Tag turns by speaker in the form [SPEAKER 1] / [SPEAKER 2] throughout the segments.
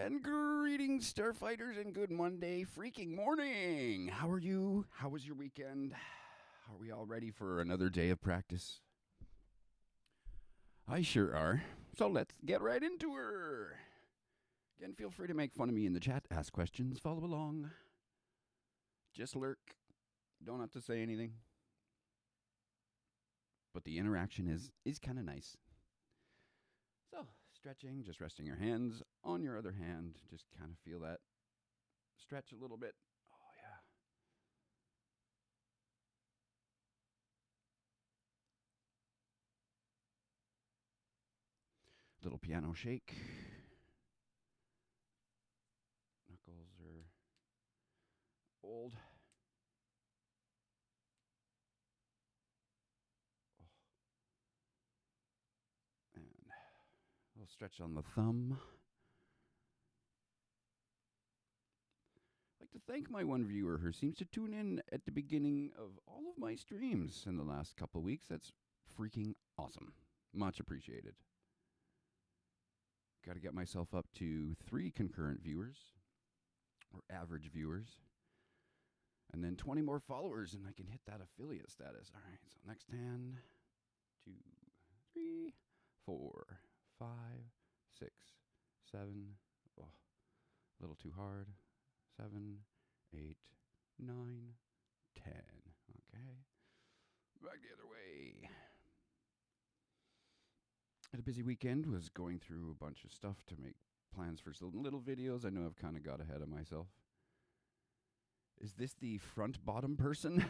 [SPEAKER 1] And greetings, Starfighters, and good Monday freaking morning. How are you? How was your weekend? Are we all ready for another day of practice? I sure are. So let's get right into her. Again, feel free to make fun of me in the chat, ask questions, follow along. Just lurk. Don't have to say anything. But the interaction is kind of nice. So, stretching, just resting your hands on your other hand. Just kind of feel that stretch a little bit. Oh, yeah. Little piano shake. Knuckles are old. Oh. And a little stretch on the thumb. I'd like to thank my one viewer who seems to tune in at the beginning of all of my streams in the last couple of weeks. That's freaking awesome. Much appreciated. Got to get myself up to 3 concurrent viewers, or average viewers, and then 20 more followers, and I can hit that affiliate status. All right, so next 10, 2, 3, 4, 5, 6, 7. Oh, a little too hard. 7, 8, 9, 10. Okay. Back the other way. Had a busy weekend. Was going through a bunch of stuff to make plans for some little videos. I know I've kind of got ahead of myself. Is this the front bottom person?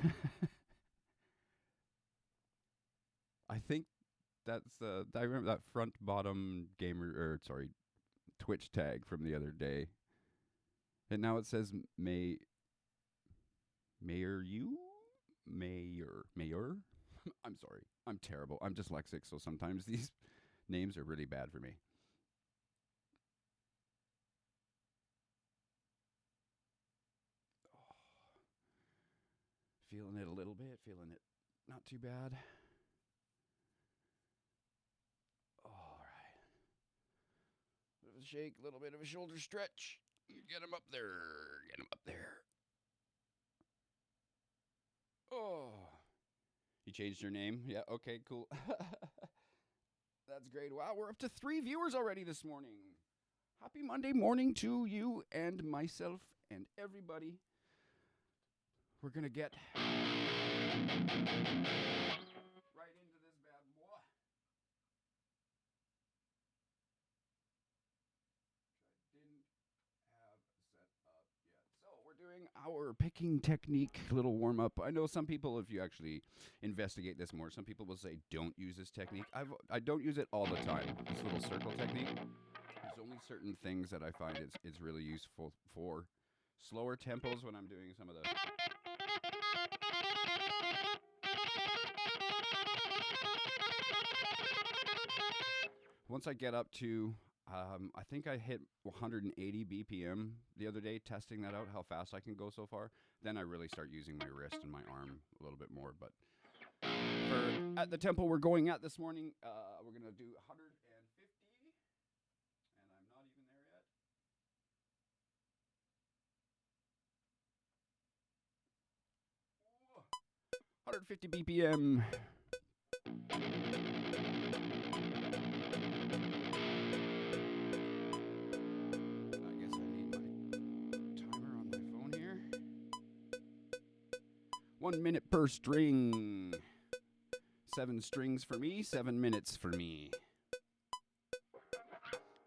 [SPEAKER 1] I think that's I remember that front bottom gamer Twitch tag from the other day. And now it says Mayor. I'm sorry. I'm terrible. I'm dyslexic, so sometimes these names are really bad for me. Oh. Feeling it a little bit. Feeling it not too bad. All right. Bit of a shake, a little bit of a shoulder stretch. Get him up there. Get him up there. Oh. You changed your name? Yeah, okay, cool. That's great. Wow, we're up to 3 viewers already this morning. Happy Monday morning to you and myself and everybody. We're going to get right into this bad boy. Which I didn't have set up yet. So we're doing our picking technique little warm up. I know some people, if you actually investigate this more, some people will say don't use this technique. I don't use it all the time. This little circle technique. There's only certain things that I find it's really useful for. Slower tempos when I'm doing some of the. Once I get up to, I think I hit 180 BPM the other day, testing that out, how fast I can go so far. Then I really start using my wrist and my arm a little bit more. But at the tempo we're going at this morning, we're going to do 150. And I'm not even there yet. 150 BPM. I guess I need my timer on my phone here. 1 minute per string. 7 strings for me, 7 minutes for me.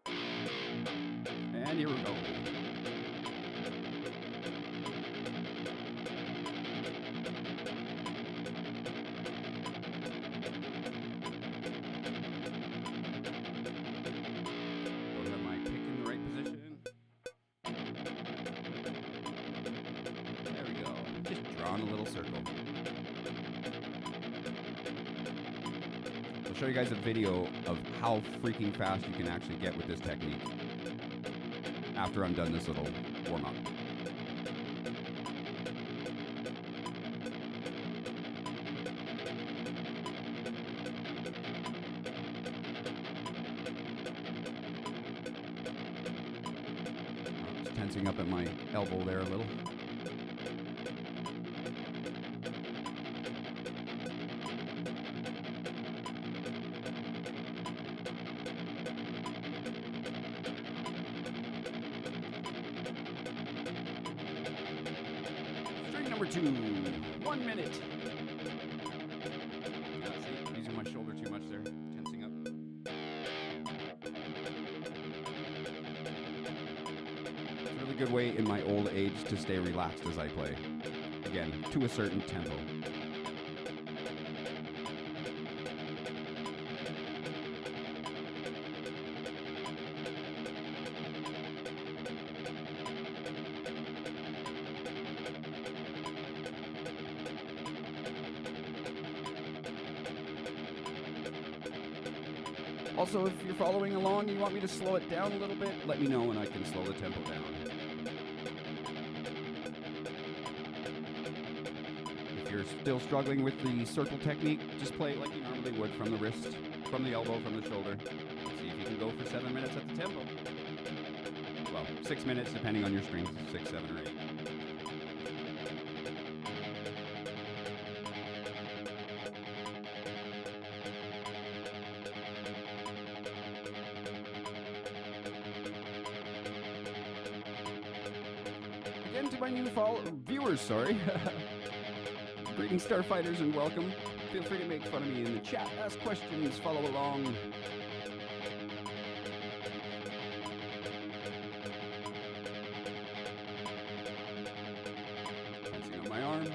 [SPEAKER 1] And here we go. On a little circle. I'll show you guys a video of how freaking fast you can actually get with this technique after I'm done this little warm-up. Tensing up at my elbow there a little. String number 2, 1 minute. See, using my shoulder too much there, tensing up. It's a really good way in my old age to stay relaxed as I play. Again, to a certain tempo. Also, if you're following along, you want me to slow it down a little bit, let me know and I can slow the tempo down. If you're still struggling with the circle technique, just play it like you normally would, from the wrist, from the elbow, from the shoulder. See if you can go for 7 minutes at the tempo. Well, 6 minutes depending on your strings, 6, 7, or 8. Again, to my new viewers, sorry. Greetings, Starfighters, and welcome. Feel free to make fun of me in the chat, ask questions, follow along. Tensing up my arm.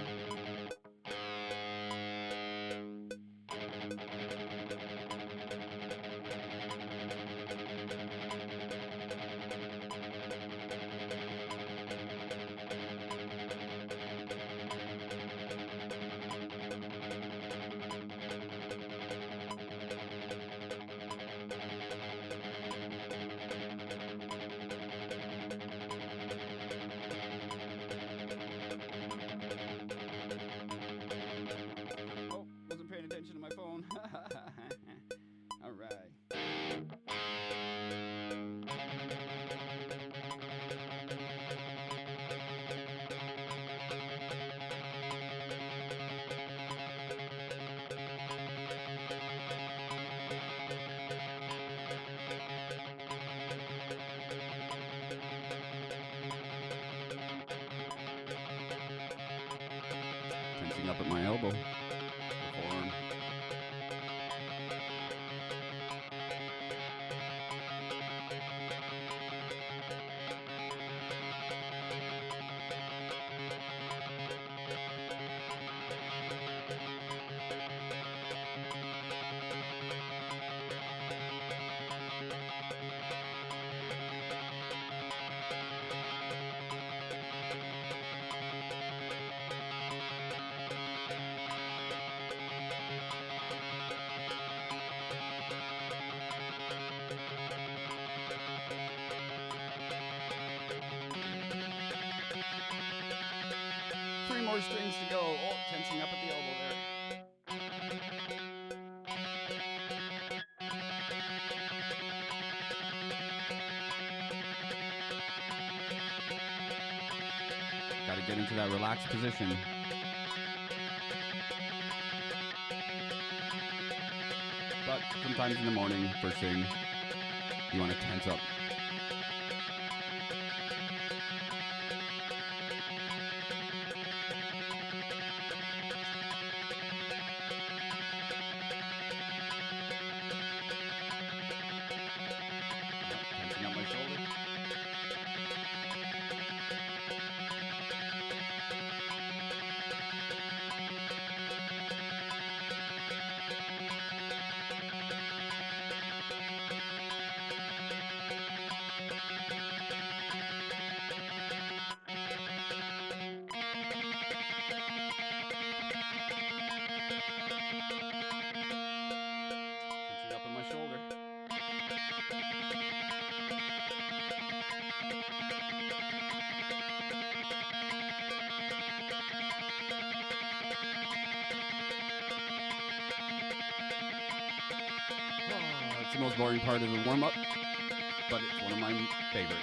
[SPEAKER 1] Attention to my phone. All right. Tensing up at my elbow. Forearm. Three more strings to go. Oh, tensing up at the elbow there. Got to get into that relaxed position. But sometimes in the morning, first thing, you want to tense up. Tensing up my shoulder. Tensing up in my shoulder. Oh, it's the most boring part of the warm-up, but it's one of my favorite.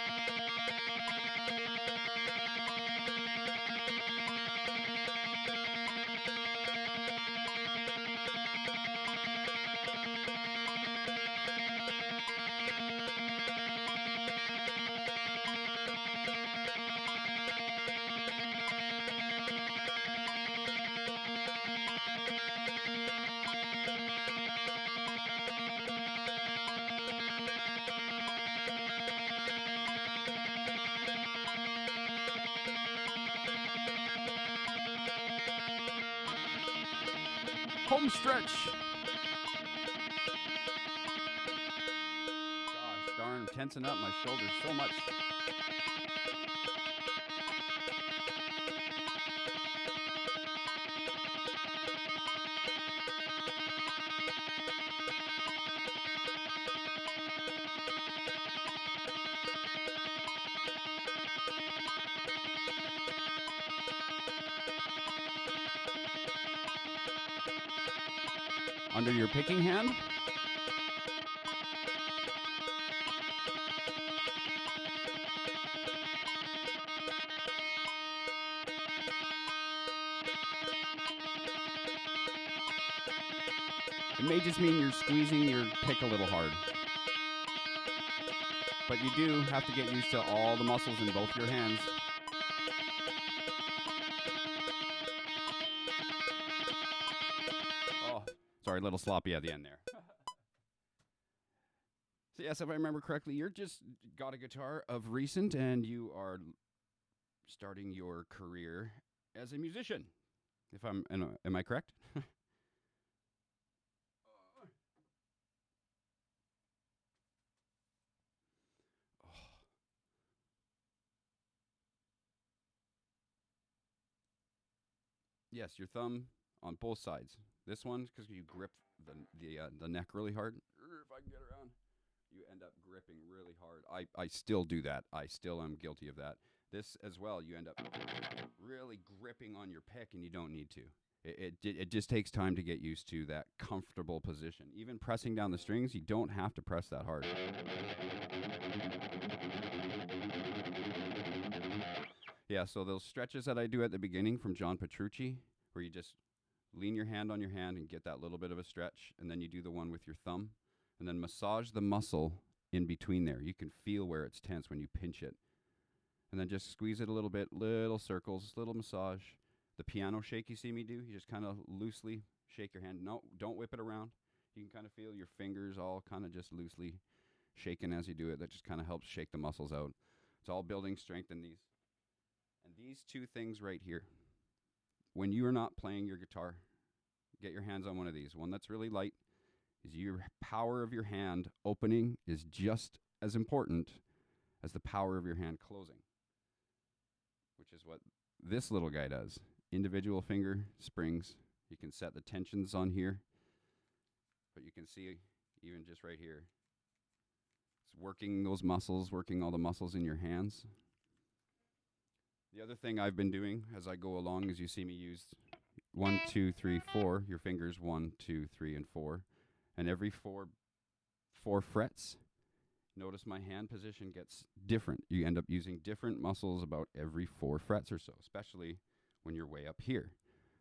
[SPEAKER 1] Home stretch. Gosh darn, I'm tensing up my shoulders so much. Under your picking hand. It may just mean you're squeezing your pick a little hard. But you do have to get used to all the muscles in both your hands. Oh, sorry, a little sloppy at the end there. So yes, if I remember correctly, you're just got a guitar of recent and you are starting your career as a musician. If am I correct? Yes, your thumb on both sides. This one, because you grip the neck really hard. If I can get around, you end up gripping really hard. I still do that. I still am guilty of that. This as well, you end up really gripping on your pick, and you don't need to. It just takes time to get used to that comfortable position. Even pressing down the strings, you don't have to press that hard. Yeah, so those stretches that I do at the beginning from John Petrucci, where you just lean your hand on your hand and get that little bit of a stretch, and then you do the one with your thumb, and then massage the muscle in between there. You can feel where it's tense when you pinch it. And then just squeeze it a little bit, little circles, little massage. The piano shake you see me do, you just kind of loosely shake your hand. No, don't whip it around. You can kind of feel your fingers all kind of just loosely shaking as you do it. That just kind of helps shake the muscles out. It's all building strength in these. And these two things right here, when you are not playing your guitar, get your hands on one of these. One that's really light is your power of your hand opening is just as important as the power of your hand closing, which is what this little guy does. Individual finger springs. You can set the tensions on here, but you can see even just right here, it's working those muscles, working all the muscles in your hands. The other thing I've been doing as I go along is you see me use 1, 2, 3, 4, your fingers 1, 2, 3, and 4. And every four frets, notice my hand position gets different. You end up using different muscles about every 4 frets or so, especially when you're way up here.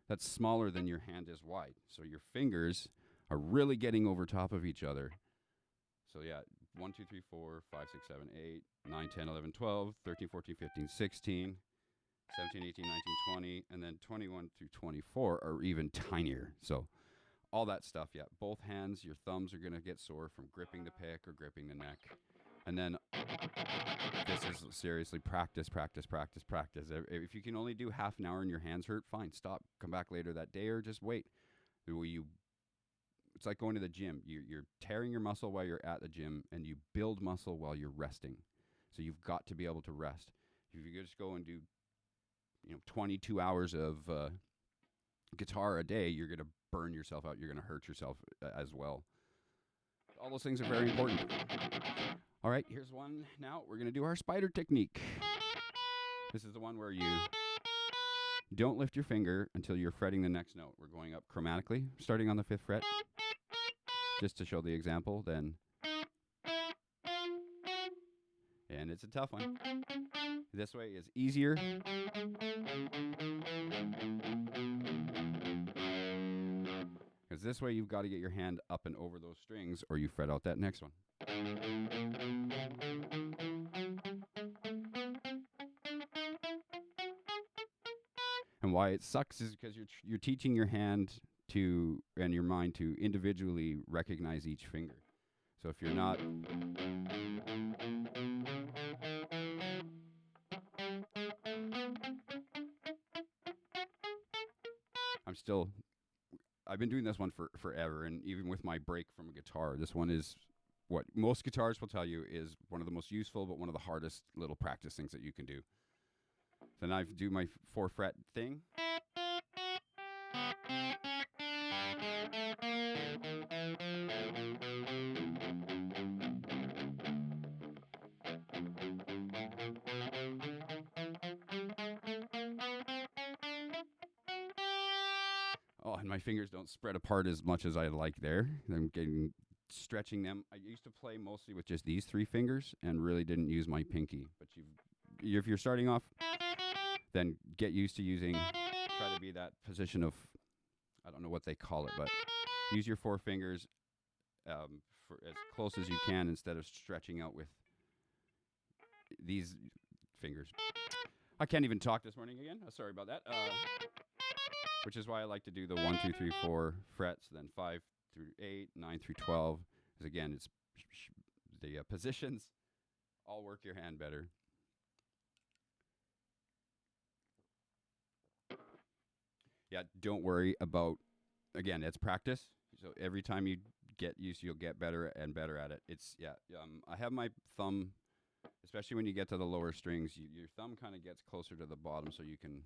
[SPEAKER 1] That's smaller than your hand is wide. So your fingers are really getting over top of each other. So yeah, 1, 2, 3, 4, 5, 6, 7, 8, 9, 10, 11, 12, 13, 14, 15, 16, 17, 18, 19, 20, and then 21 through 24 are even tinier. So all that stuff, yeah. Both hands, your thumbs are going to get sore from gripping the pick or gripping the neck. And then this is seriously practice. If you can only do half an hour and your hands hurt, fine, stop. Come back later that day or just wait. It's like going to the gym. You're tearing your muscle while you're at the gym, and you build muscle while you're resting. So you've got to be able to rest. If you just go and do 22 hours of guitar a day, you're going to burn yourself out. You're going to hurt yourself as well. All those things are very important. All right, here's one now. We're going to do our spider technique. This is the one where you don't lift your finger until you're fretting the next note. We're going up chromatically, starting on the 5th fret. Just to show the example, then. And it's a tough one. This way is easier. Because this way you've got to get your hand up and over those strings or you fret out that next one. And why it sucks is because you're teaching your hand to and your mind to individually recognize each finger. So if you're not I've been doing this one for forever, and even with my break from a guitar, this one is what most guitarists will tell you is one of the most useful, but one of the hardest little practice things that you can do. So now I do my 4-fret thing. Oh, and my fingers don't spread apart as much as I like there. I'm stretching them. I used to play mostly with just these 3 fingers and really didn't use my pinky. But if you're starting off, then get used to try to be that position of, I don't know what they call it, but use your 4 fingers for as close as you can instead of stretching out with these fingers. I can't even talk this morning again. Sorry about that. Which is why I like to do the 1, 2, 3, 4 frets, then 5 through 8, 9 through 12. Because again, it's the positions all work your hand better. Yeah, don't worry about, again, it's practice. So every time you get used, you'll get better and better at it. I have my thumb, especially when you get to the lower strings, your thumb kind of gets closer to the bottom so you can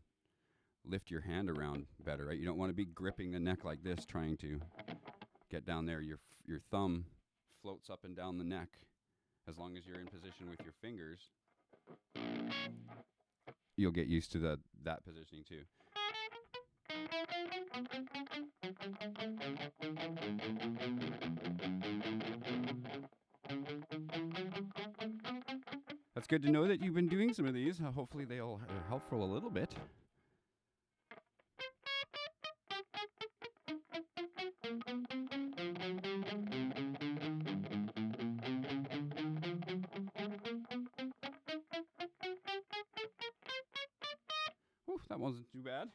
[SPEAKER 1] lift your hand around better, right? You don't want to be gripping the neck like this trying to get down there. Your thumb floats up and down the neck. As long as you're in position with your fingers, you'll get used to that positioning too. That's good to know that you've been doing some of these. Hopefully they all are helpful a little bit. Ooh, that wasn't too bad.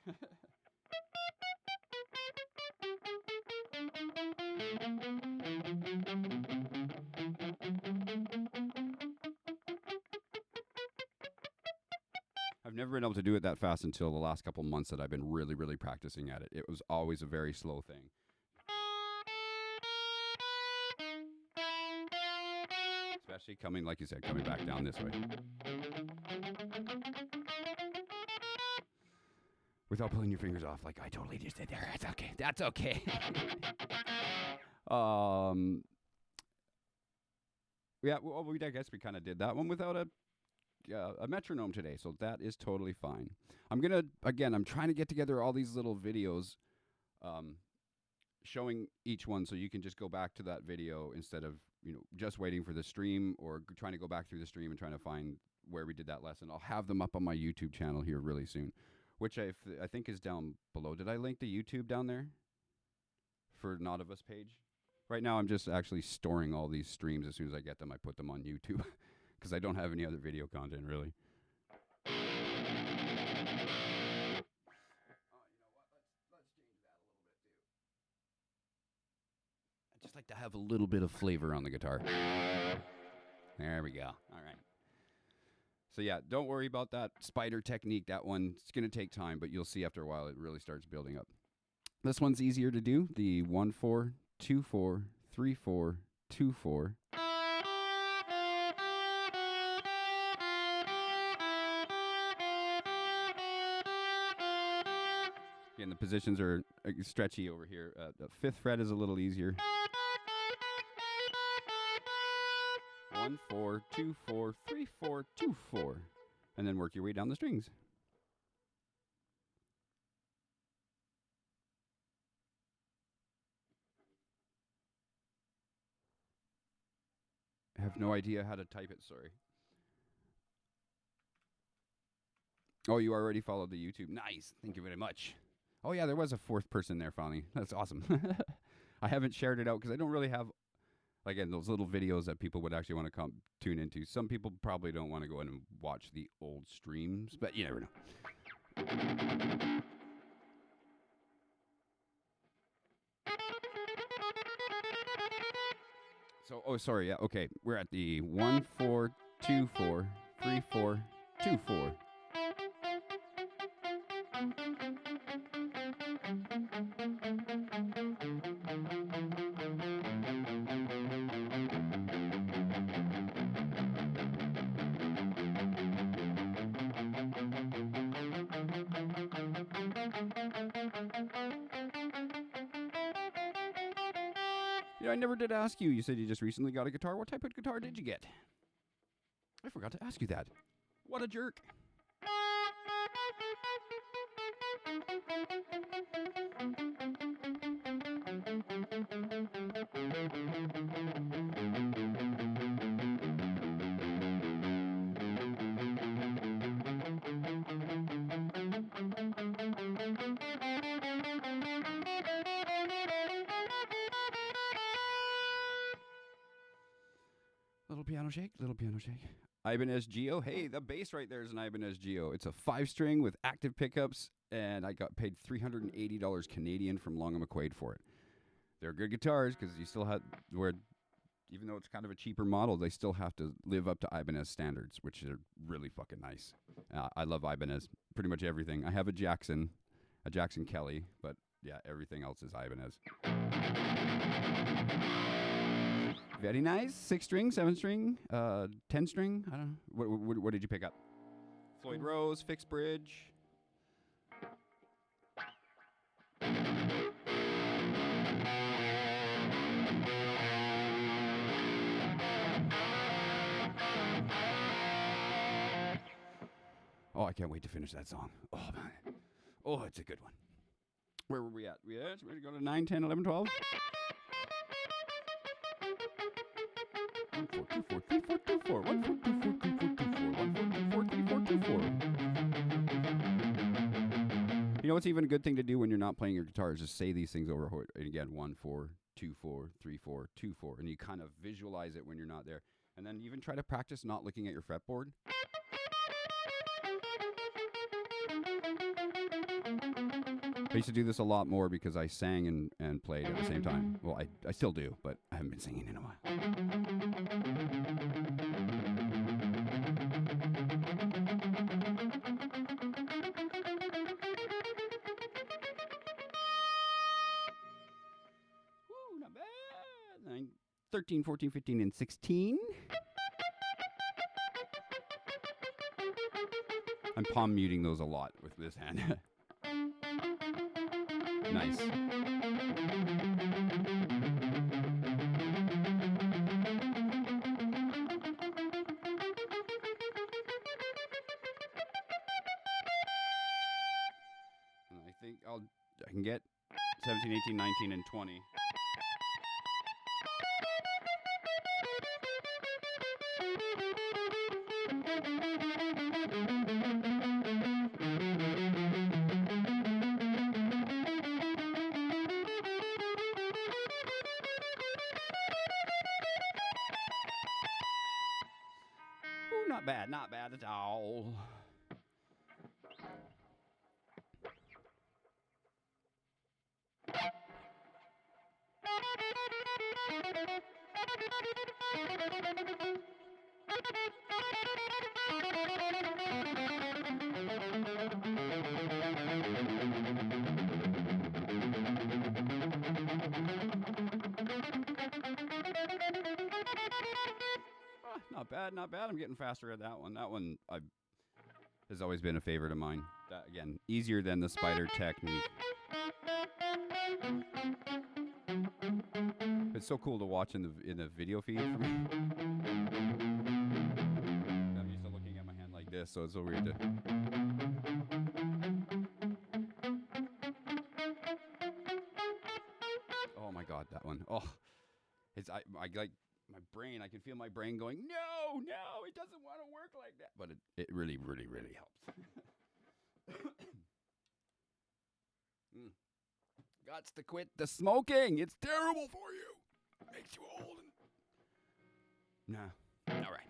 [SPEAKER 1] I've never been able to do it that fast until the last couple months that I've been really, really practicing at it. It was always a very slow thing. Especially coming, like you said, coming back down this way. Without pulling your fingers off, like I totally just did there. That's okay. That's okay. Yeah, well, I guess we kind of did that one without a metronome today, so that is totally fine. I'm trying to get together all these little videos showing each one so you can just go back to that video instead of, just waiting for the stream or trying to go back through the stream and trying to find where we did that lesson. I'll have them up on my YouTube channel here really soon, which I think is down below. Did I link the YouTube down there for Not of Us page? Right now I'm just actually storing all these streams. As soon as I get them, I put them on YouTube because I don't have any other video content really. Oh, you know what? Let's change that a little bit too. I just like to have a little bit of flavor on the guitar. There we go. All right. So yeah, don't worry about that spider technique. That one, it's going to take time, but you'll see after a while it really starts building up. This one's easier to do. The 1-4, 2-4, 3-4, 2-4. Again, the positions are stretchy over here. The 5th fret is a little easier. 1-4, 2-4, 3-4, 2-4, and then work your way down the strings. I have no idea how to type it, sorry. Oh, you already followed the YouTube. Nice. Thank you very much. Oh, yeah, there was a 4th person there finally. That's awesome. I haven't shared it out because I don't really have, again, those little videos that people would actually want to come tune into. Some people probably don't want to go in and watch the old streams, but you never know. So, oh, sorry, yeah, okay. We're at the 1-4, 2-4, 3-4, 2-4. You know, I never did ask you. You said you just recently got a guitar. What type of guitar did you get? I forgot to ask you that. What a jerk. Little piano shake, little piano shake. Ibanez Geo. Hey, the bass right there is an Ibanez Geo. It's a 5-string with active pickups, and I got paid $380 Canadian from Long & McQuaid for it. They're good guitars because you still have where, even though it's kind of a cheaper model, they still have to live up to Ibanez standards, which are really fucking nice. I love Ibanez. Pretty much everything. I have a Jackson Kelly, but yeah, everything else is Ibanez. Very nice. 6-string, 7-string, 10-string. I don't know. What did you pick up? Floyd Rose, fixed bridge. Oh, I can't wait to finish that song. Oh, man. Oh, it's a good one. Where were we at? We ready to go to 9, 10, 11, 12? 1, 4, 2, 4, 3, 4, 2, 4. 1, 4, 2, 4, 3, 4, 2, 4. 1, 4, 2, 4, 3, 4, 2, 4. You know what's even a good thing to do when you're not playing your guitar is just say these things over and again. 1, 4, 2, 4, 3, 4, 2, 4. And you kind of visualize it when you're not there. And then even try to practice not looking at your fretboard. I used to do this a lot more because I sang and played at the same time. Well, I still do, but I haven't been singing in a while. Woo, not bad. 13, 14, 15, and 16. I'm palm muting those a lot with this hand. Nice. And I think I can get 17, 18, 19, and 20. Not bad at all. Not bad. I'm getting faster at that one. That one has always been a favorite of mine. That, again, easier than the spider technique. It's so cool to watch in the video feed for me. I'm used to looking at my hand like this, so it's so weird to. Oh my god, that one. Oh, it's I like. My brain, I can feel my brain going, no, it doesn't want to work like that. But it really, really, really helps. Gots to quit the smoking. It's terrible for you. Makes you old. Nah. All right.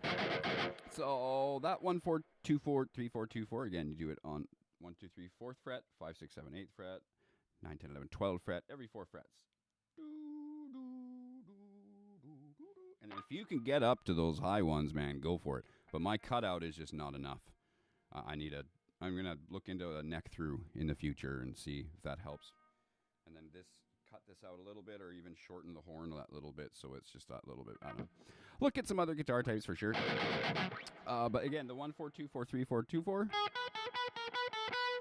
[SPEAKER 1] So that 1, 4, 2, 4, 3, 4, 2, 4. Again, you do it on 1, 2, 3, 4th fret, 5, 6, 7, 8th fret, 9, 10, 11, 12th fret, every 4 frets. And if you can get up to those high ones, man, go for it. But my cutout is just not enough. I'm going to look into a neck through in the future and see if that helps. And then cut this out a little bit or even shorten the horn that little bit so it's just that little bit. I don't know. Look at some other guitar types for sure. But again, the 1, 4, 2, 4, 3, 4, 2, 4.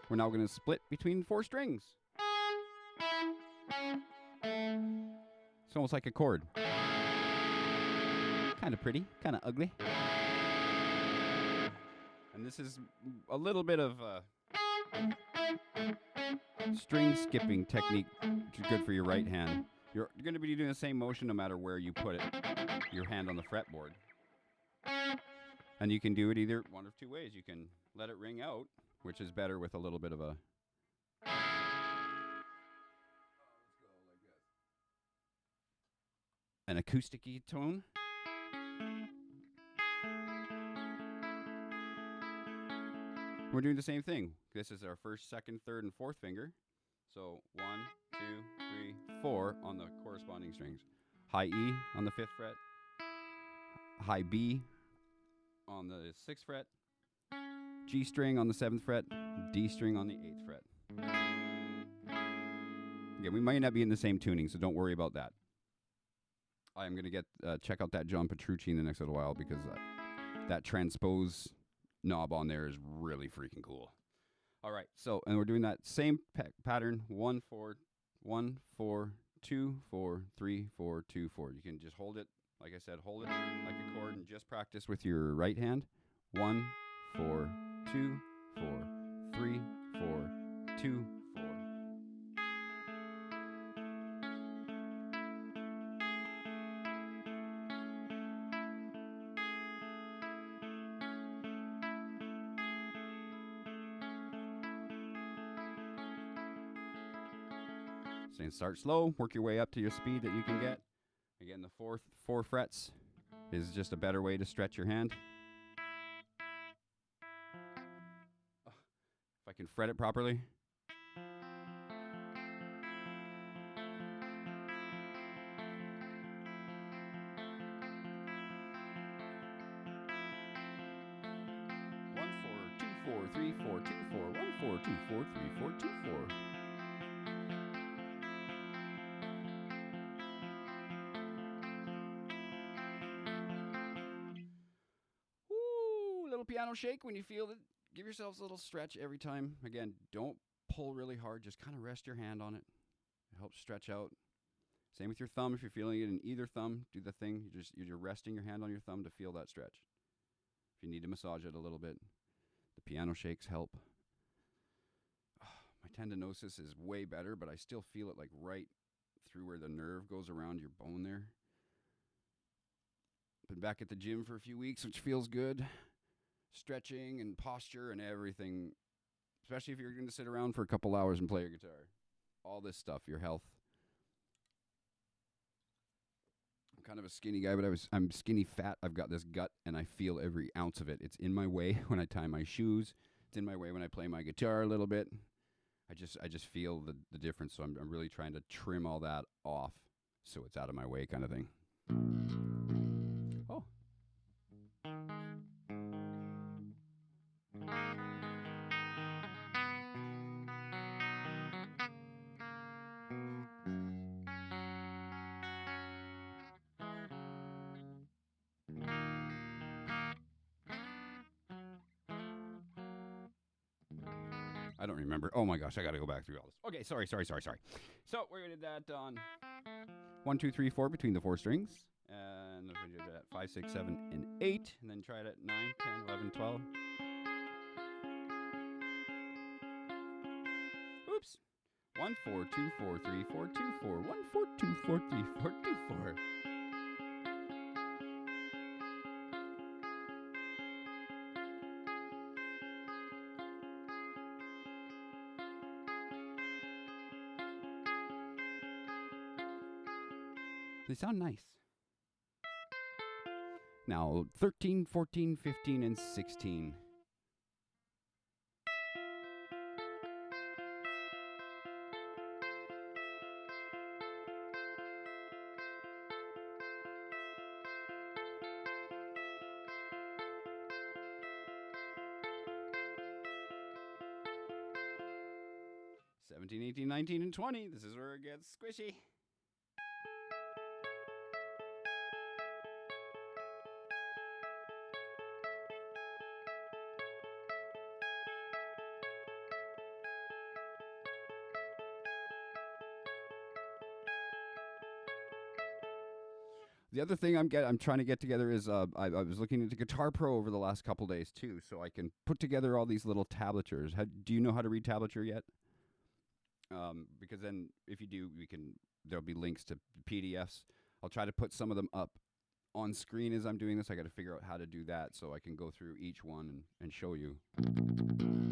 [SPEAKER 1] We're now going to split between 4 strings. So almost like a chord. Kind of pretty, kind of ugly. And this is a little bit of string skipping technique, which is good for your right hand. You're going to be doing the same motion no matter where you put it, your hand on the fretboard. And you can do it either one of two ways. You can let it ring out, which is better with a little bit of a... an acoustic-y tone. We're doing the same thing. This is our first, second, third, and fourth finger. So 1, 2, 3, 4 on the corresponding strings. High E on the 5th fret. High B on the 6th fret. G string on the 7th fret. D string on the 8th fret. Again, we might not be in the same tuning, so don't worry about that. I'm going to check out that John Petrucci in the next little while because that transpose knob on there is really freaking cool. All right, so, and we're doing that same pattern, 1, 4, 1, 4, 2, 4, 3, 4, 2, 4. You can just hold it, like I said, hold it like a chord and just practice with your right hand. 1, 4, 2, 4, 3, 4, 2, 4. And start slow, work your way up to your speed that you can get. Again, the 4 frets is just a better way to stretch your hand. If I can fret it properly. One, 4, 2, 4, 3, 4, 2, 4, 1, 4, 2, 4, 3, 4, 2, 4. Piano shake when you feel it. Give yourselves a little stretch every time. Again, don't pull really hard. Just kind of rest your hand on it. It helps stretch out. Same with your thumb. If you're feeling it in either thumb, do the thing. You're resting your hand on your thumb to feel that stretch. If you need to massage it a little bit, the piano shakes help. My tendinosis is way better, but I still feel it like right through where the nerve goes around your bone there. Been back at the gym for a few weeks, which feels good. Stretching and posture and everything, especially if you're going to sit around for a couple hours and play your guitar. All this stuff, your health. I'm kind of a skinny guy, but I'm skinny fat. I've got this gut, and I feel every ounce of it. It's in my way when I tie my shoes. It's in my way when I play my guitar a little bit. I just feel the difference, so I'm really trying to trim all that off so it's out of my way kind of thing. Oh. I don't remember. Oh my gosh, I got to go back through all this. Okay, sorry. So we're going to do that on 1, 2, 3, 4 between the 4 strings. And we're going to do that 5, 6, 7, and 8. And then try it at 9, 10, 11, 12. Oops. 1, 4, 2, 4, 3, 4, 2, 4. 1, 4, 2, 4, 3, 4, 2, 4. They sound nice. Now, 13, 14, 15, and 16. Seventeen, 18, 19, and 20. This is where it gets squishy. The other thing I'm trying to get together is I was looking into Guitar Pro over the last couple days too, so I can put together all these little tablatures. Do you know how to read tablature yet? Because then if you do, there'll be links to PDFs. I'll try to put some of them up on screen as I'm doing this. I got to figure out how to do that so I can go through each one and show you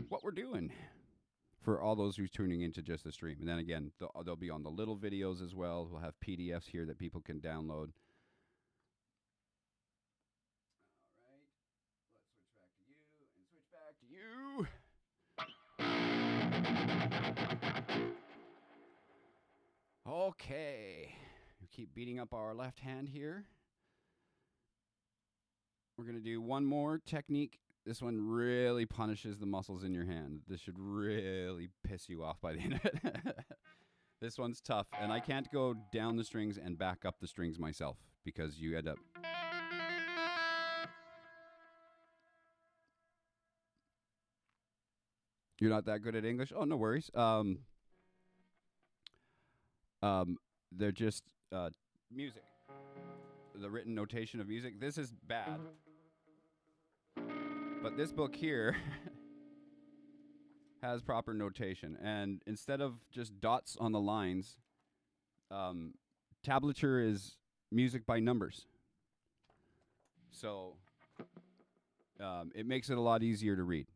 [SPEAKER 1] what we're doing for all those who's tuning into just the stream. And then again, they'll be on the little videos as well. We'll have PDFs here that people can download. All right, let's switch back to you and switch back to you. Okay, we keep beating up our left hand here. We're going to do one more technique. This one really punishes the muscles in your hand. This should really piss you off by the end of it. This one's tough, and I can't go down the strings and back up the strings myself because you end up... You're not that good at English? Oh, no worries. They're just music. The written notation of music. This is bad. But this book here has proper notation. And instead of just dots on the lines, tablature is music by numbers. So it makes it a lot easier to read.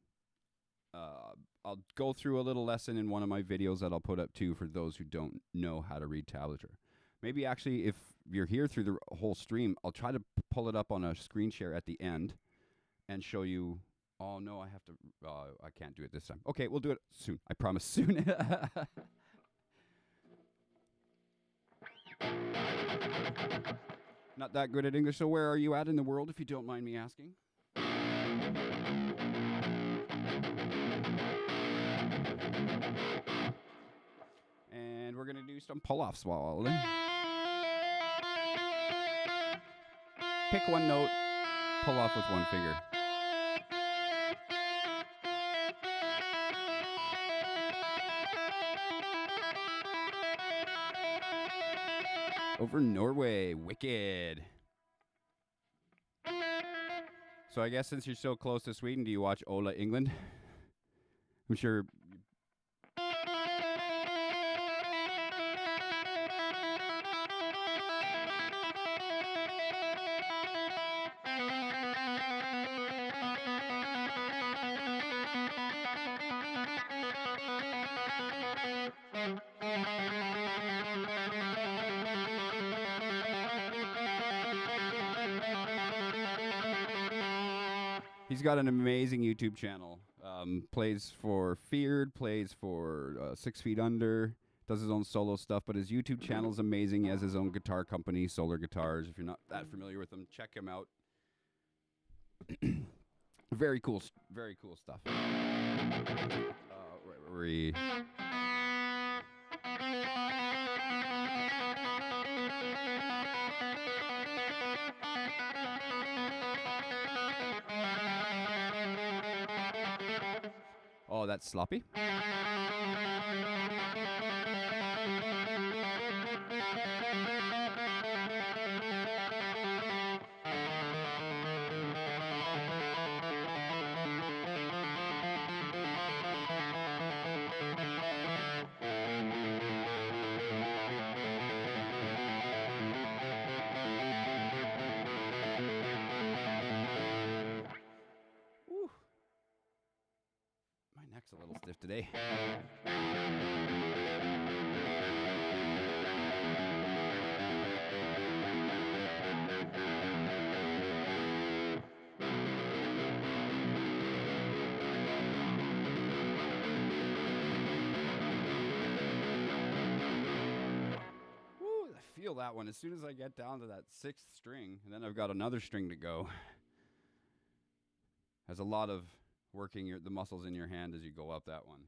[SPEAKER 1] I'll go through a little lesson in one of my videos that I'll put up too for those who don't know how to read tablature. Maybe actually if you're here through the whole stream, I'll try to pull it up on a screen share at the end and show you. Oh no, I have to, I can't do it this time. Okay, we'll do it soon. I promise soon. Not that good at English, so where are you at in the world if you don't mind me asking? And we're going to do some pull-offs while pick one note, pull off with one finger. Over Norway, wicked. So I guess since you're so close to Sweden, do you watch Ola England? I'm sure. He's got an amazing YouTube channel. Plays for Feared, plays for 6 Feet Under, does his own solo stuff, but his YouTube channel is amazing. He has his own guitar company, Solar Guitars. If you're not that familiar with him, check him out. Very cool stuff. Where were we? Oh, that's sloppy. A little stiff today. Woo, I feel that one as soon as I get down to that 6th string, and then I've got another string to go. Has a lot of working the muscles in your hand as you go up that one.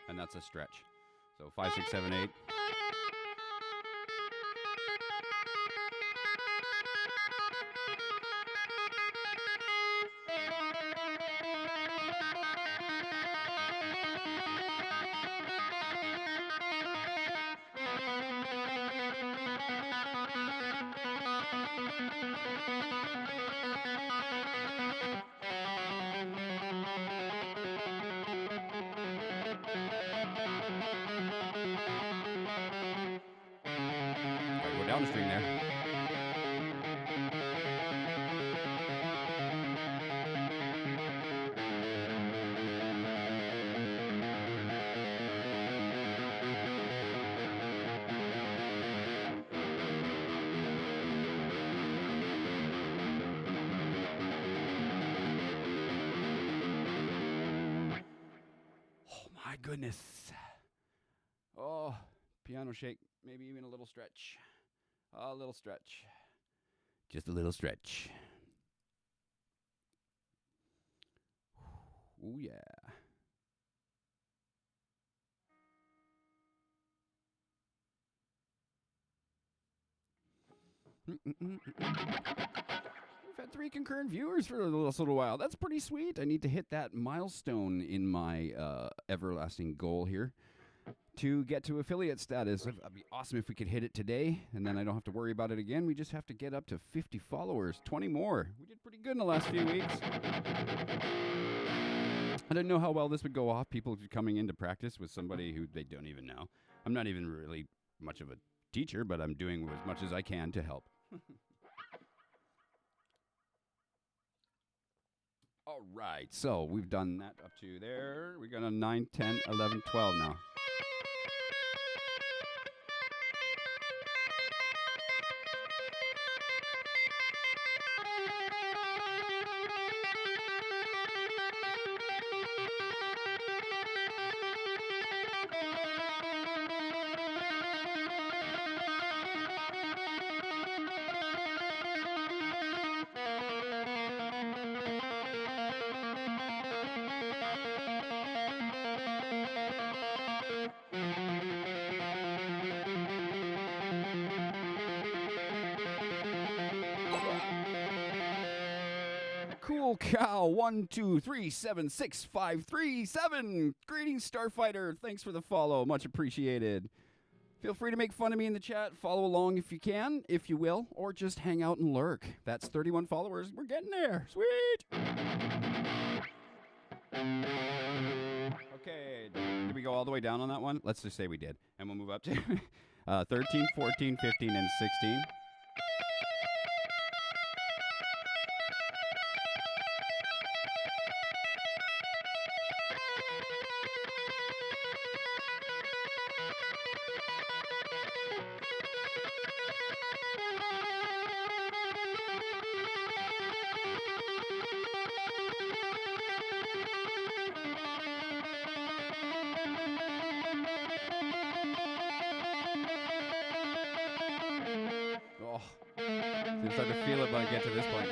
[SPEAKER 1] And that's a stretch. So 5, 6, 7, 8. drum string there. My goodness. Oh, piano shake, maybe even a little stretch. A little stretch. Just a little stretch. Oh, yeah. We've had 3 concurrent viewers for this little while. That's pretty sweet. I need to hit that milestone in my everlasting goal here to get to affiliate status. It'd be awesome if we could hit it today, and then I don't have to worry about it again. We just have to get up to 50 followers, 20 more. We did pretty good in the last few weeks. I didn't know how well this would go off. People coming into practice with somebody who they don't even know. I'm not even really much of a teacher, but I'm doing as much as I can to help. All right, so we've done that up to there. We got a 9, 10, 11, 12 now. Cool cow, 1, 2, 3, 7, 6, 5, 3, 7. Greetings, Starfighter. Thanks for the follow. Much appreciated. Feel free to make fun of me in the chat. Follow along if you can, if you will, or just hang out and lurk. That's 31 followers. We're getting there. Sweet. Okay. Did we go all the way down on that one? Let's just say we did. And we'll move up to 13, 14, 15, and 16. I'm starting to feel it when I get to this point.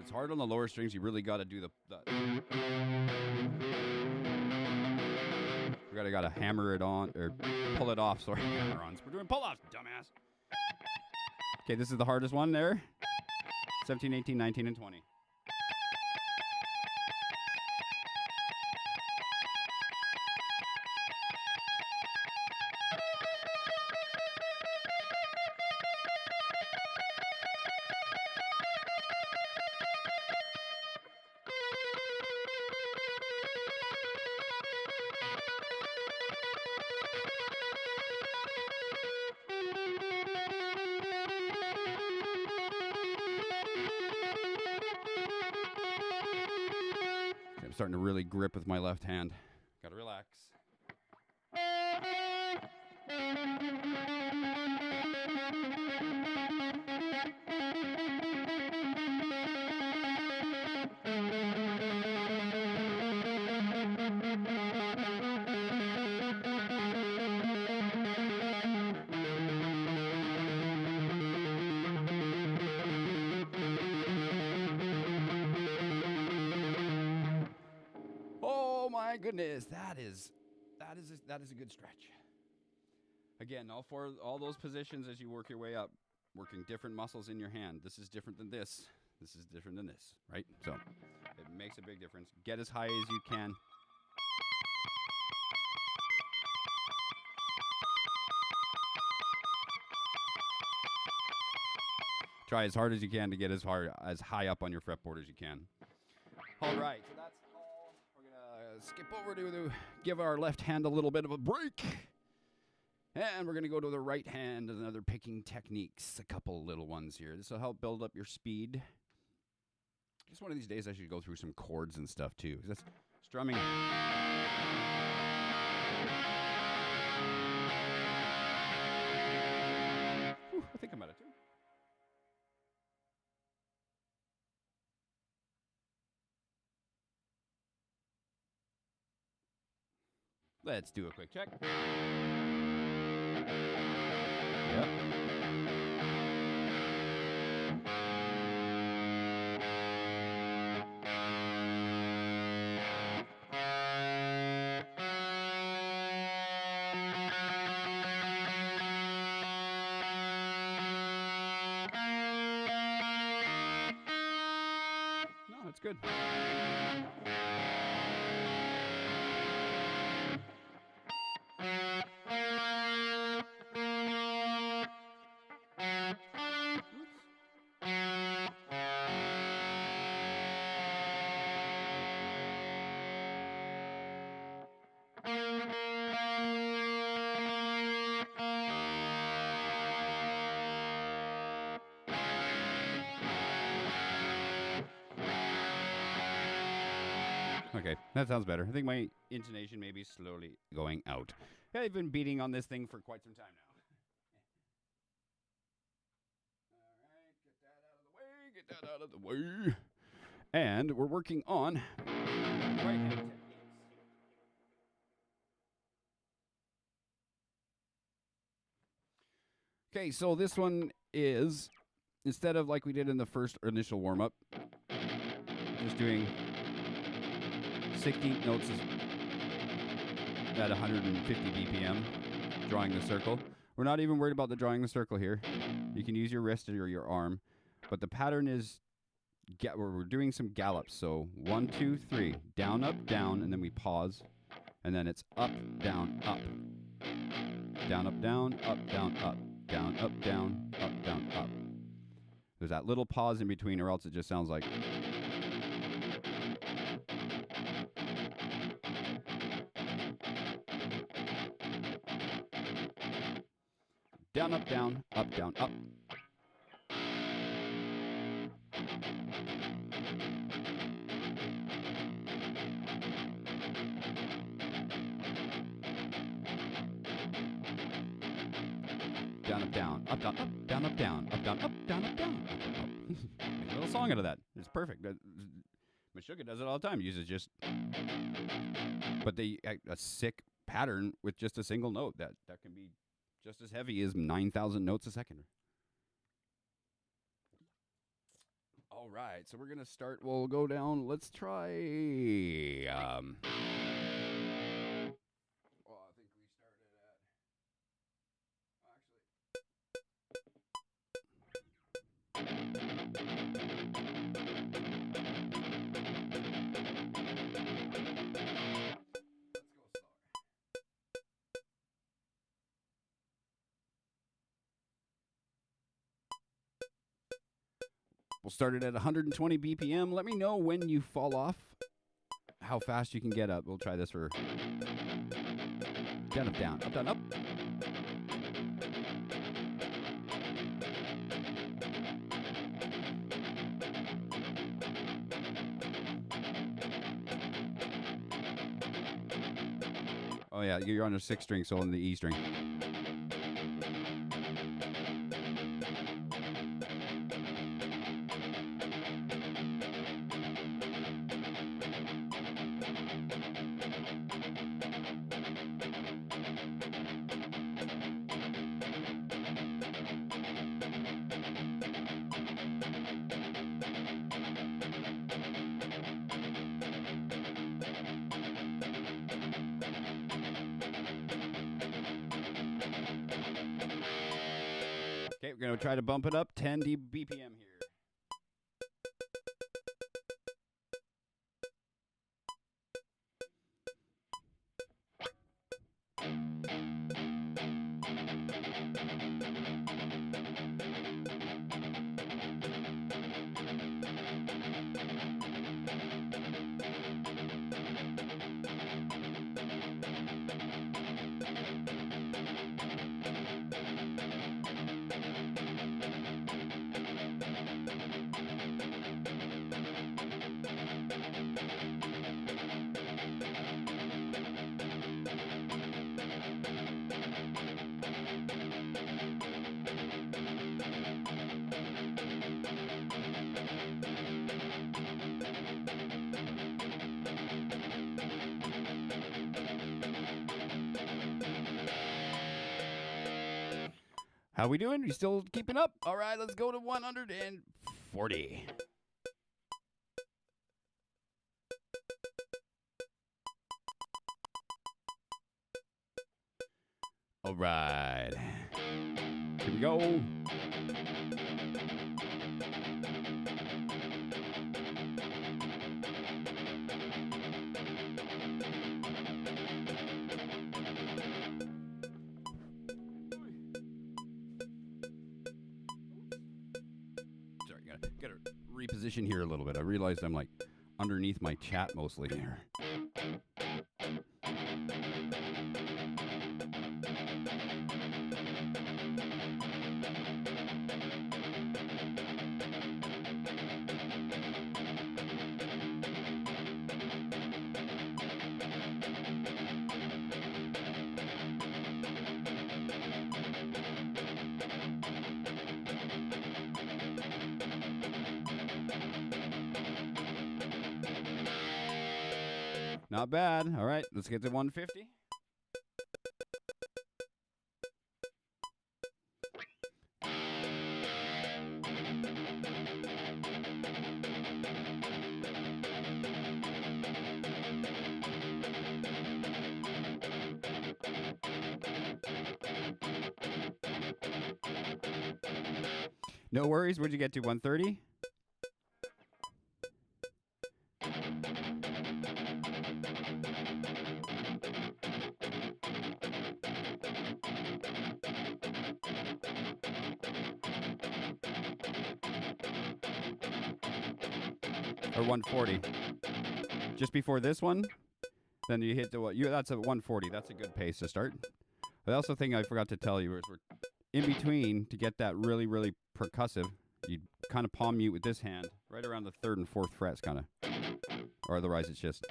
[SPEAKER 1] It's hard on the lower strings. You really got to do the we gotta hammer it on, or pull it off, sorry, hammer-ons. We're doing pull-offs, dumbass. Okay, this is the hardest one there. 17, 18, 19, and 20. I'm starting to really grip with my left hand. Gotta relax. My goodness, that is a good stretch. Again, all those positions as you work your way up, working different muscles in your hand. This is different than this. This is different than this, right? So it makes a big difference. Get as high as you can. Try as hard as you can to get as high up on your fretboard as you can. All right, so that's all. We're going to skip over to give our left hand a little bit of a break. And we're going to go to the right hand and other picking techniques, a couple little ones here. This will help build up your speed. I guess one of these days I should go through some chords and stuff too. That's strumming. Whew, I think I'm out of tune. Let's do a quick check. Yep. No, it's good. Okay, that sounds better. I think my intonation may be slowly going out. Yeah, I've been beating on this thing for quite some time now. All right, get that out of the way. And we're working on right hand techniques. Okay, so this one is, instead of like we did in the first initial warm-up, just doing 16 notes at 150 BPM, drawing the circle. We're not even worried about the drawing the circle here. You can use your wrist or your arm, but the pattern is we're doing some gallops. So 1, 2, 3, down, up, down, and then we pause, and then it's up, down, up, down, up, down, up, down, up, down, up, down, up, down, up. There's that little pause in between, or else it just sounds like. Down, up, down, up, down, up. Down, up, down, up, down, up, down, up, down, up, down, up, down, up, down, up. Make a little song out of that. It's perfect. Meshuggah does it all the time. Uses just, but a sick pattern with just a single note that can be just as heavy as 9,000 notes a second. All right, so we're going to start. We'll go down. Let's try. Well, I think we started at. We'll start it at 120 BPM. Let me know when you fall off, how fast you can get up. We'll try this for down, up, down, up, down, up. Oh yeah, you're on a 6th string, so on the E string. Okay, we're going to try to bump it up 10 BPM here. How we doing? You still keeping up? All right, let's go to 140. All right. Here we go. Gotta reposition here a little bit. I realized I'm like underneath my chat mostly here. Not bad. All right, let's get to 150. No worries. Where'd you get to? 130? Or 140. Just before this one, then you hit the what? That's a 140. That's a good pace to start. The also thing I forgot to tell you is we're in between to get that really, really percussive. You kind of palm mute with this hand right around the 3rd and 4th frets, kind of, or otherwise it's just.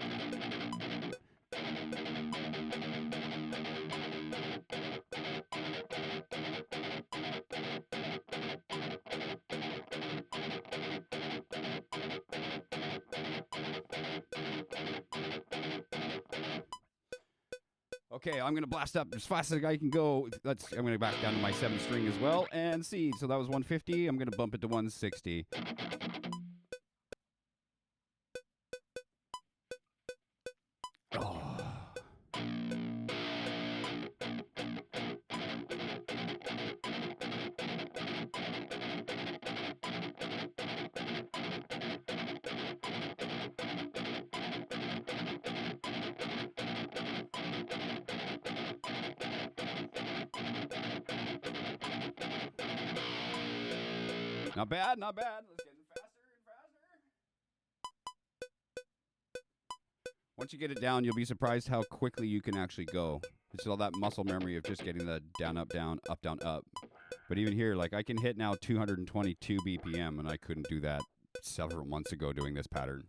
[SPEAKER 1] Okay, I'm going to blast up as fast as I can go. I'm going to back down to my 7th string as well and see. So that was 150. I'm going to bump it to 160. Oh. Not bad, not bad. Let's get it faster and faster. Once you get it down, you'll be surprised how quickly you can actually go. It's all that muscle memory of just getting the down, up, down, up, down, up. But even here, like I can hit now 222 BPM, and I couldn't do that several months ago doing this pattern.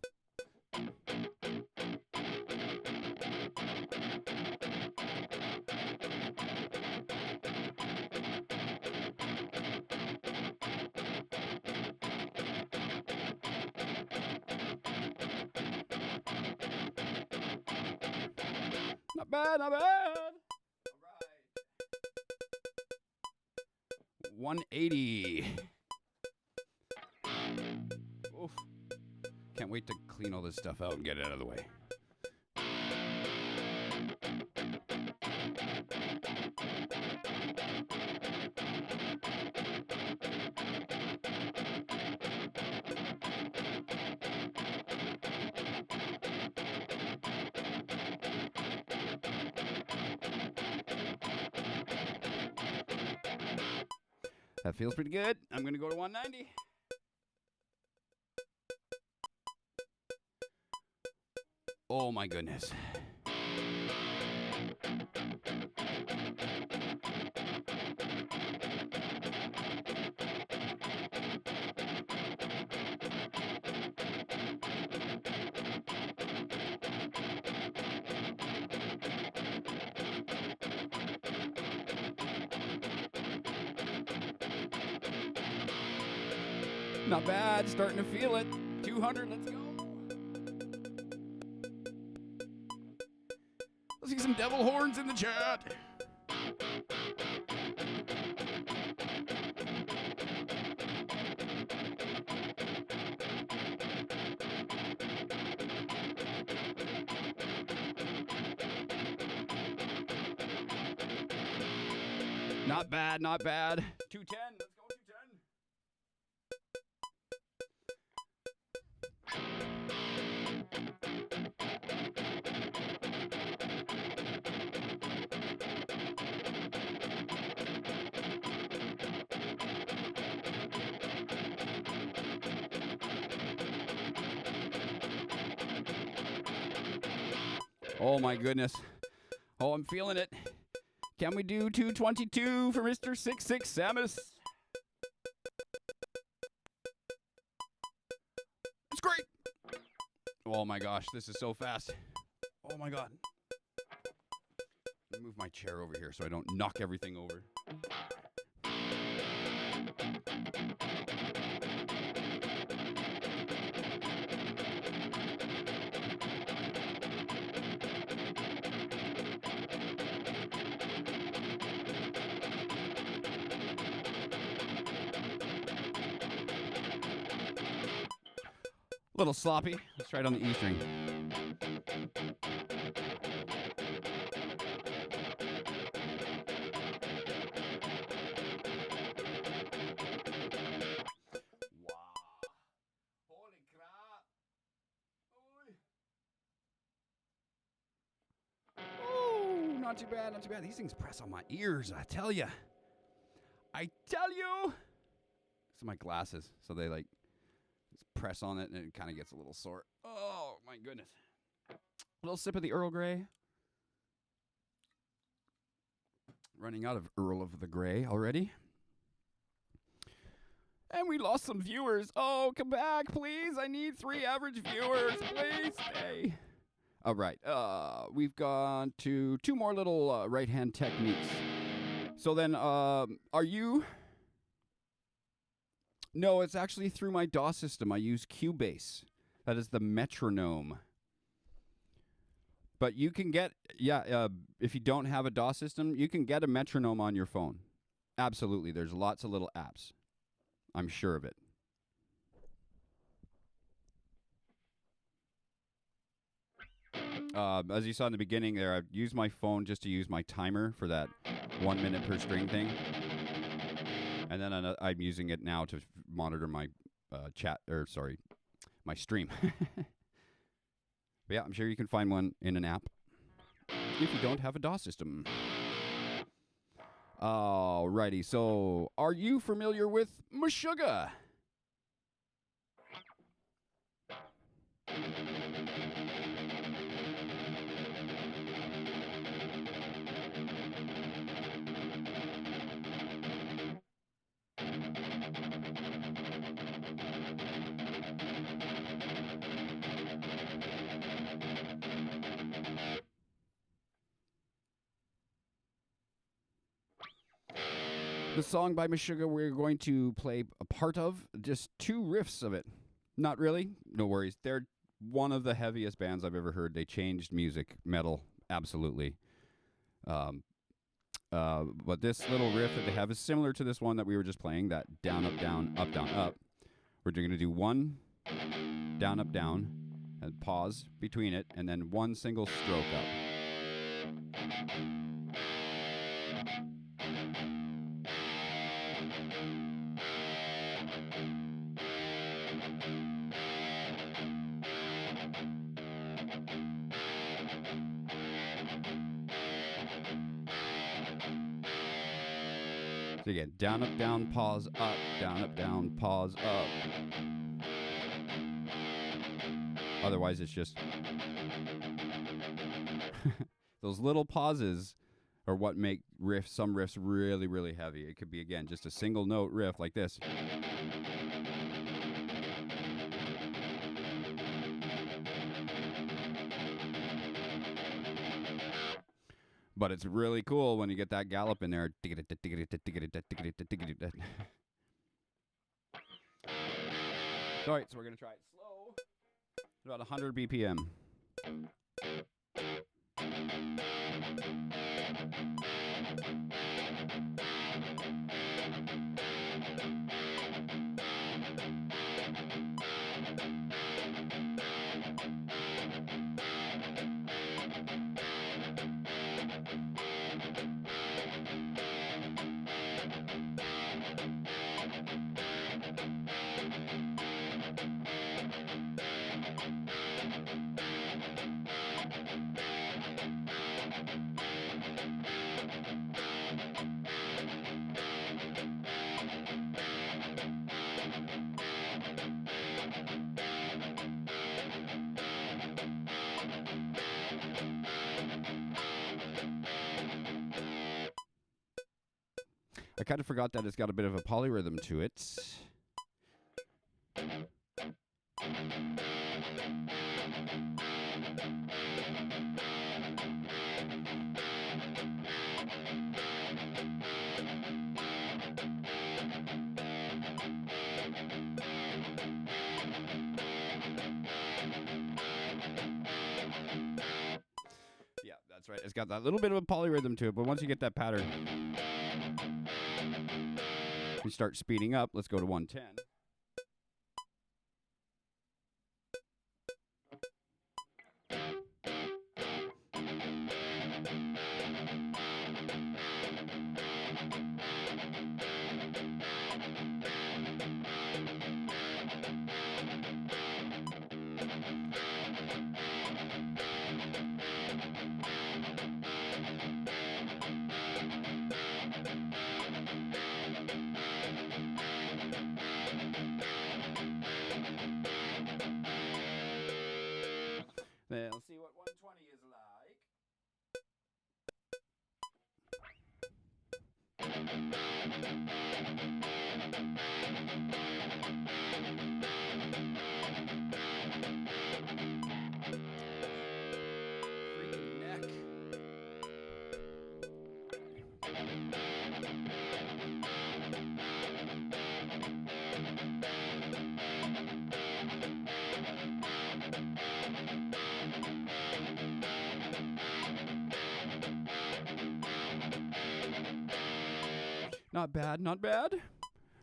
[SPEAKER 1] Not bad, not bad. All right. 180. Oof. Can't wait to clean all this stuff out and get it out of the way. That feels pretty good. I'm going to go to 190. Oh my goodness. Not bad, starting to feel it. 200, let's go. Let's see some devil horns in the chat. Not bad, not bad. 210, let's go 210. Oh my goodness. Oh, I'm feeling it. Can we do 222 for Mr. 66 Samus? It's great. Oh my gosh, this is so fast. Oh my god. Let me move my chair over here so I don't knock everything over. Little sloppy. Let's try it on the E string. Wow. Holy crap. Oh, not too bad, not too bad. These things press on my ears, I tell you. I tell you. These are my glasses, so they like press on it and it kind of gets a little sore. Oh my goodness. A little sip of the Earl Grey. Running out of Earl of the Grey already. And we lost some viewers. Oh, come back, please. I need 3 average viewers. Please stay. All right. We've gone to 2 more little right-hand techniques. So then, are you... No, it's actually through my DAW system. I use Cubase. That is the metronome. But you can get, if you don't have a DAW system, you can get a metronome on your phone. Absolutely. There's lots of little apps. I'm sure of it. As you saw in the beginning there, I used my phone just to use my timer for that 1 minute per string thing. And then I'm using it now to monitor my my stream. But yeah, I'm sure you can find one in an app if you don't have a DAW system. Alrighty, so are you familiar with Meshuggah? The song by Meshuggah we're going to play a part of, just 2 riffs of it. Not really, no worries. They're one of the heaviest bands I've ever heard. They changed music, metal, absolutely. But this little riff that they have is similar to this one that we were just playing, that down, up, down, up, down, up. We're going to do 1 down, up, down, and pause between it, and then 1 single stroke up. So again, down, pause, up, down, pause, up. Otherwise, it's just Those little pauses are what make some riffs really, really heavy. It could be, again, just a single note riff like this. But it's really cool when you get that gallop in there. All right, so we're going to try it slow. About 100 BPM. I kind of forgot that it's got a bit of a polyrhythm to it. Yeah, that's right. It's got that little bit of a polyrhythm to it, but once you get that pattern, you start speeding up. Let's go to 110. Then let's see what 120 is like. Freaking neck. Not bad, not bad.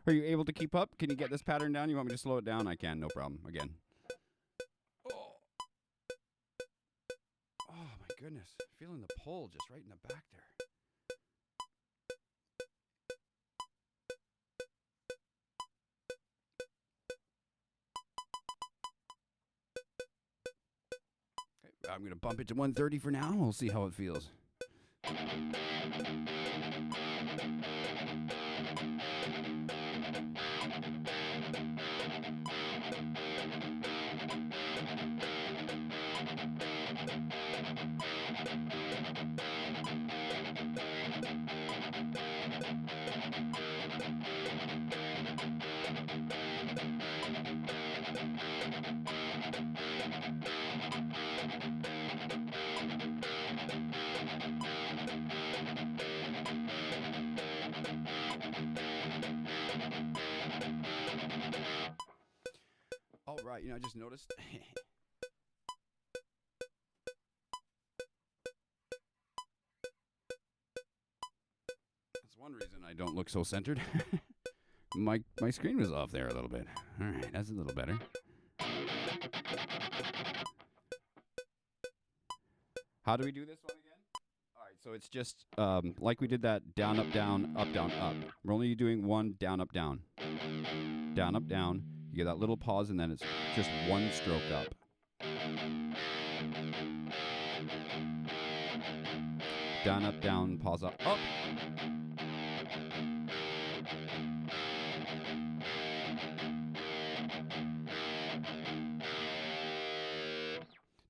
[SPEAKER 1] Are you able to keep up? Can you get this pattern down? You want me to slow it down? I can, no problem. Again. Oh, my goodness. Feeling the pull just right in the back there. Okay, I'm going to bump it to 130 for now. We'll see how it feels. All right, I just noticed. That's one reason I don't look so centered. My screen was off there a little bit. All right, that's a little better. How do we do this one again? All right, so it's just like we did that down, up, down, up, down, up. We're only doing one down, up, down. Down, up, down. You get that little pause, and then it's just one stroke up. Down, up, down, pause up, up.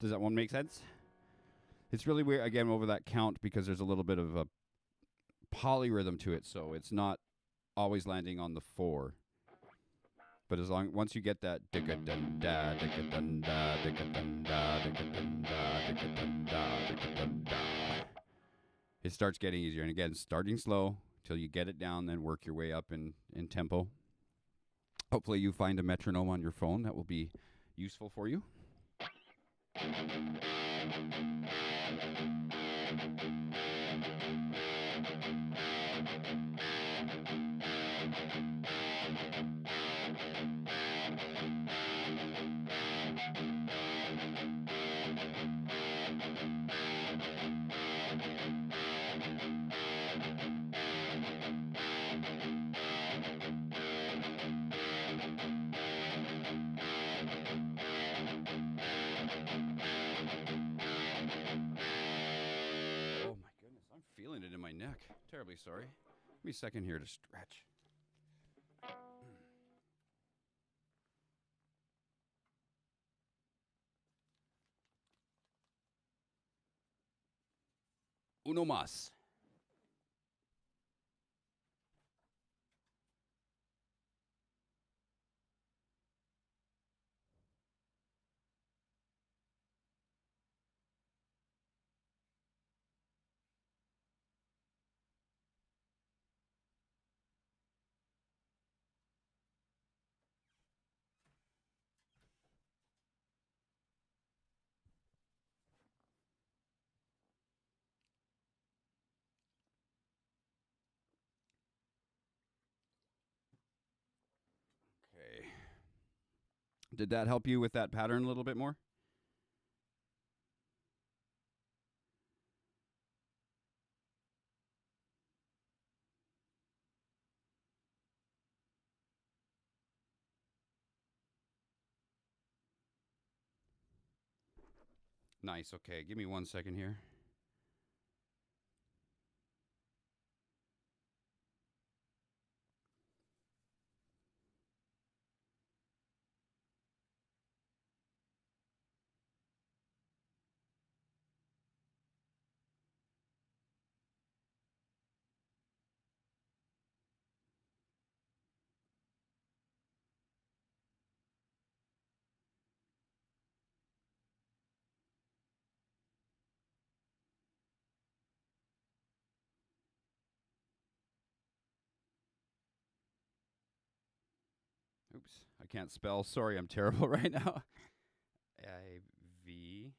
[SPEAKER 1] Does that one make sense? It's really weird, again, over that count, because there's a little bit of a polyrhythm to it, so it's not always landing on the 4. But once you get that it starts getting easier. And again, starting slow till you get it down, then work your way up in tempo. Hopefully you find a metronome on your phone that will be useful for you. Feeling it in my neck. Terribly sorry. Give me a second here to stretch. Uno más. Okay. Did that help you with that pattern a little bit more? Nice. Okay. Give me 1 second here. Oops. I can't spell. Sorry, I'm terrible right now. IV.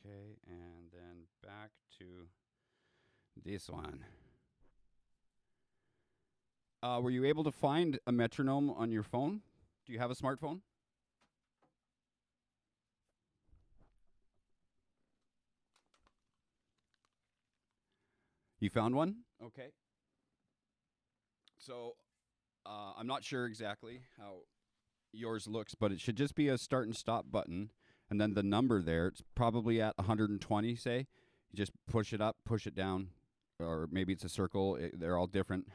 [SPEAKER 1] Okay, and then back to this one. Were you able to find a metronome on your phone? Do you have a smartphone? You found one? Okay. So I'm not sure exactly how yours looks, but it should just be a start and stop button. And then the number there, it's probably at 120, say. You just push it up, push it down, or maybe it's a circle. They're all different.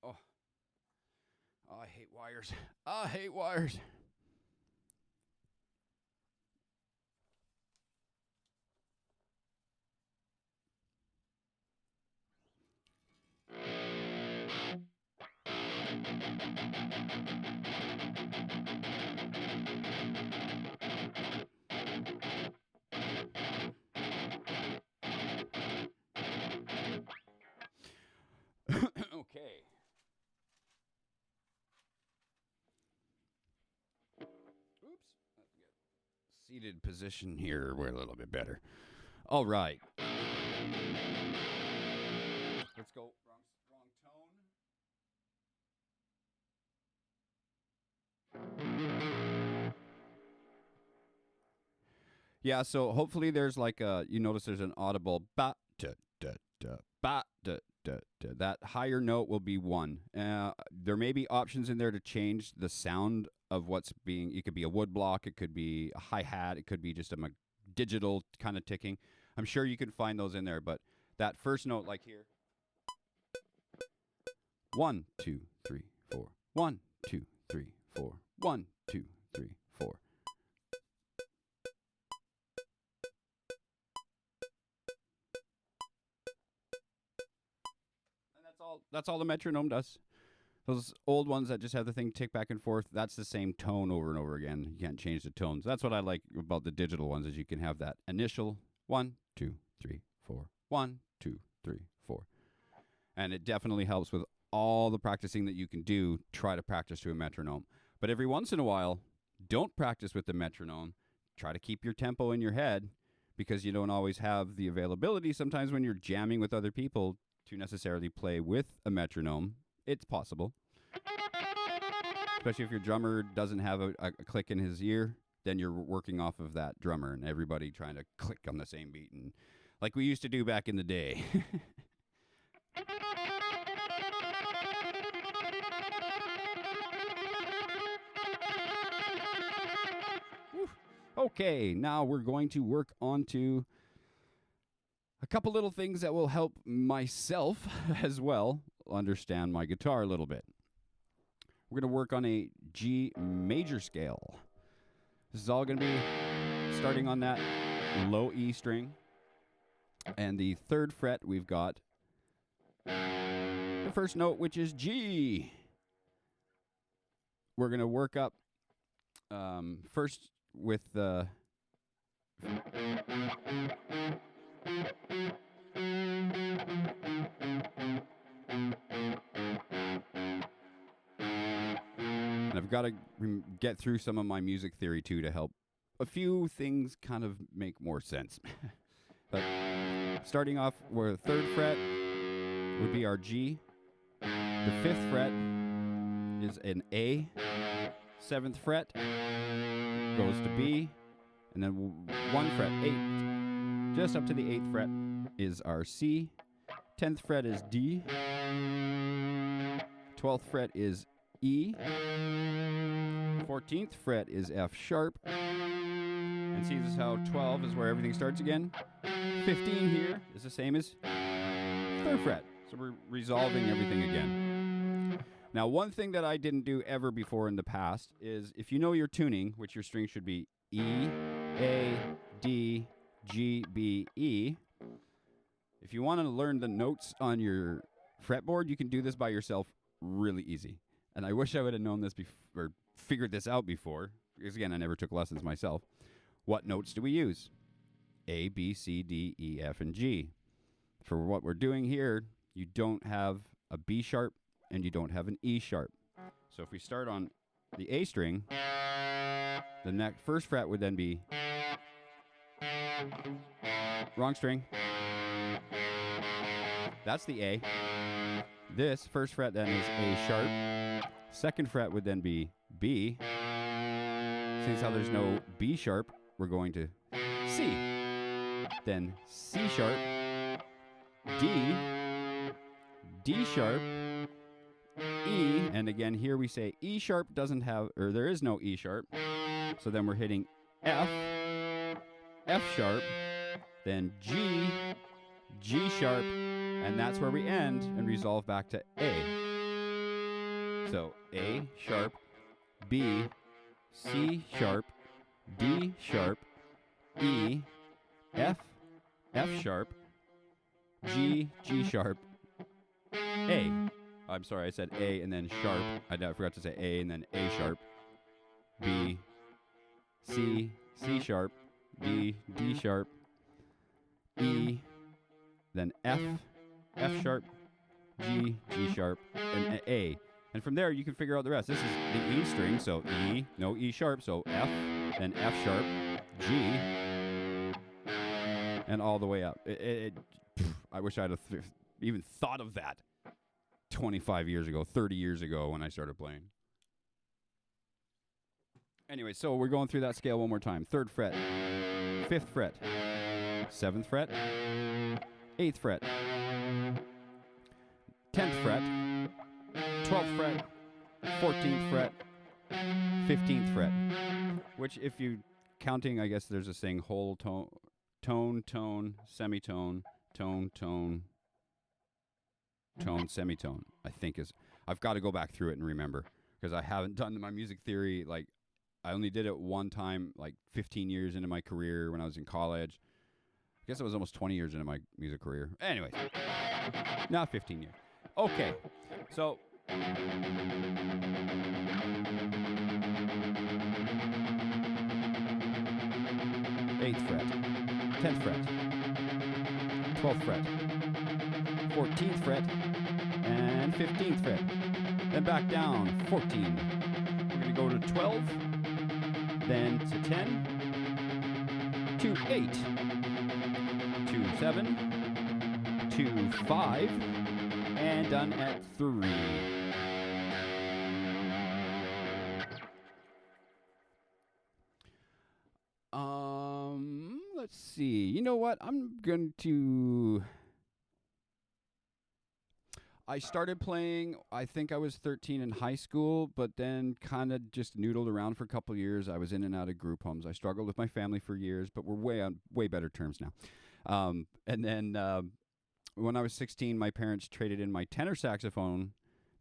[SPEAKER 1] Oh, I hate wires. I hate wires. Okay. Oops. Seated position here. We're a little bit better. All right. Let's go. Wrong tone. Yeah, so hopefully there's like you notice there's an audible ba da da da ba da da da. That higher note will be 1. There may be options in there to change the sound of what's being. It could be a wood block, it could be a hi hat, it could be just a digital kind of ticking. I'm sure you can find those in there, but that first note, like here, 1 2 3 4, 1 2 3 4, 1 2 3 4. That's all the metronome does. Those old ones that just have the thing tick back and forth, that's the same tone over and over again. You can't change the tones. That's what I like about the digital ones, is you can have that initial 1 2 3 4, 1 2 3 4. And it definitely helps with all the practicing that you can do. Try to practice to a metronome. But every once in a while, don't practice with the metronome. Try to keep your tempo in your head, because you don't always have the availability sometimes when you're jamming with other people to necessarily play with a metronome. It's possible. Especially if your drummer doesn't have a click in his ear, then you're working off of that drummer and everybody trying to click on the same beat, and like we used to do back in the day. Okay, now we're going to work on to a couple little things that will help myself as well understand my guitar a little bit. We're going to work on a G major scale. This is all going to be starting on that low E string. And the 3rd fret, we've got the first note, which is G. We're going to work up first with the... And I've got to get through some of my music theory, too, to help a few things kind of make more sense. But starting off with 3rd fret would be our G. The 5th fret is an A. 7th fret goes to B. And then 1 fret, 8th, just up to the 8th fret is our C. 10th fret is D. 12th fret is E. 14th fret is F sharp. And see, this is how 12 is where everything starts again. 15 here is the same as 3rd fret. So we're resolving everything again. Now, one thing that I didn't do ever before in the past is, if you know your tuning, which your string should be E, A, D, G, B, E. If you want to learn the notes on your fretboard, you can do this by yourself really easy. And I wish I would have known this or figured this out before, because again, I never took lessons myself. What notes do we use? A, B, C, D, E, F, and G. For what we're doing here, you don't have a B sharp and you don't have an E sharp. So if we start on the A string, the first fret would then be wrong string. That's the A. This first fret then is A sharp. 2nd fret would then be B. Since how there's no B sharp, we're going to C. Then C sharp, D, D sharp, E, and again here we say E sharp doesn't have, or there is no E sharp, so then we're hitting F, F sharp, then G, G sharp, and that's where we end and resolve back to A. So A sharp, B, C sharp, D sharp, E, F, F sharp, G, G sharp, A. I'm sorry, I said A and then sharp. I forgot to say A and then A sharp, B, C, C sharp, D, D sharp, E, then F, F sharp, G, G sharp, and A. And from there, you can figure out the rest. This is the E string, so E, no E sharp, so F, then F sharp, G, and all the way up. I wish I'd have even thought of that 25 years ago, 30 years ago when I started playing. Anyway, so we're going through that scale one more time. 3rd fret, 5th fret, 7th fret, 8th fret, 10th fret, 12th fret, 14th fret, 15th fret. Which, if you counting, I guess there's a saying: whole tone, tone, tone, semitone, tone, tone, tone, semitone. I think is. I've got to go back through it and remember, because I haven't done my music theory. Like, I only did it one time, like 15 years into my career when I was in college. I guess it was almost 20 years into my music career. Anyways, not 15 years. Okay, so. 8th fret, 10th fret, 12th fret, 14th fret, and 15th fret. Then back down, 14. We're going to go to 12, then to 10, to 8, to 7, to 5, and done at 3. Let's see. You know what? I started playing, I think I was 13 in high school, but then kind of just noodled around for a couple of years. I was in and out of group homes. I struggled with my family for years, but we're on way better terms now. And then when I was 16, my parents traded in my tenor saxophone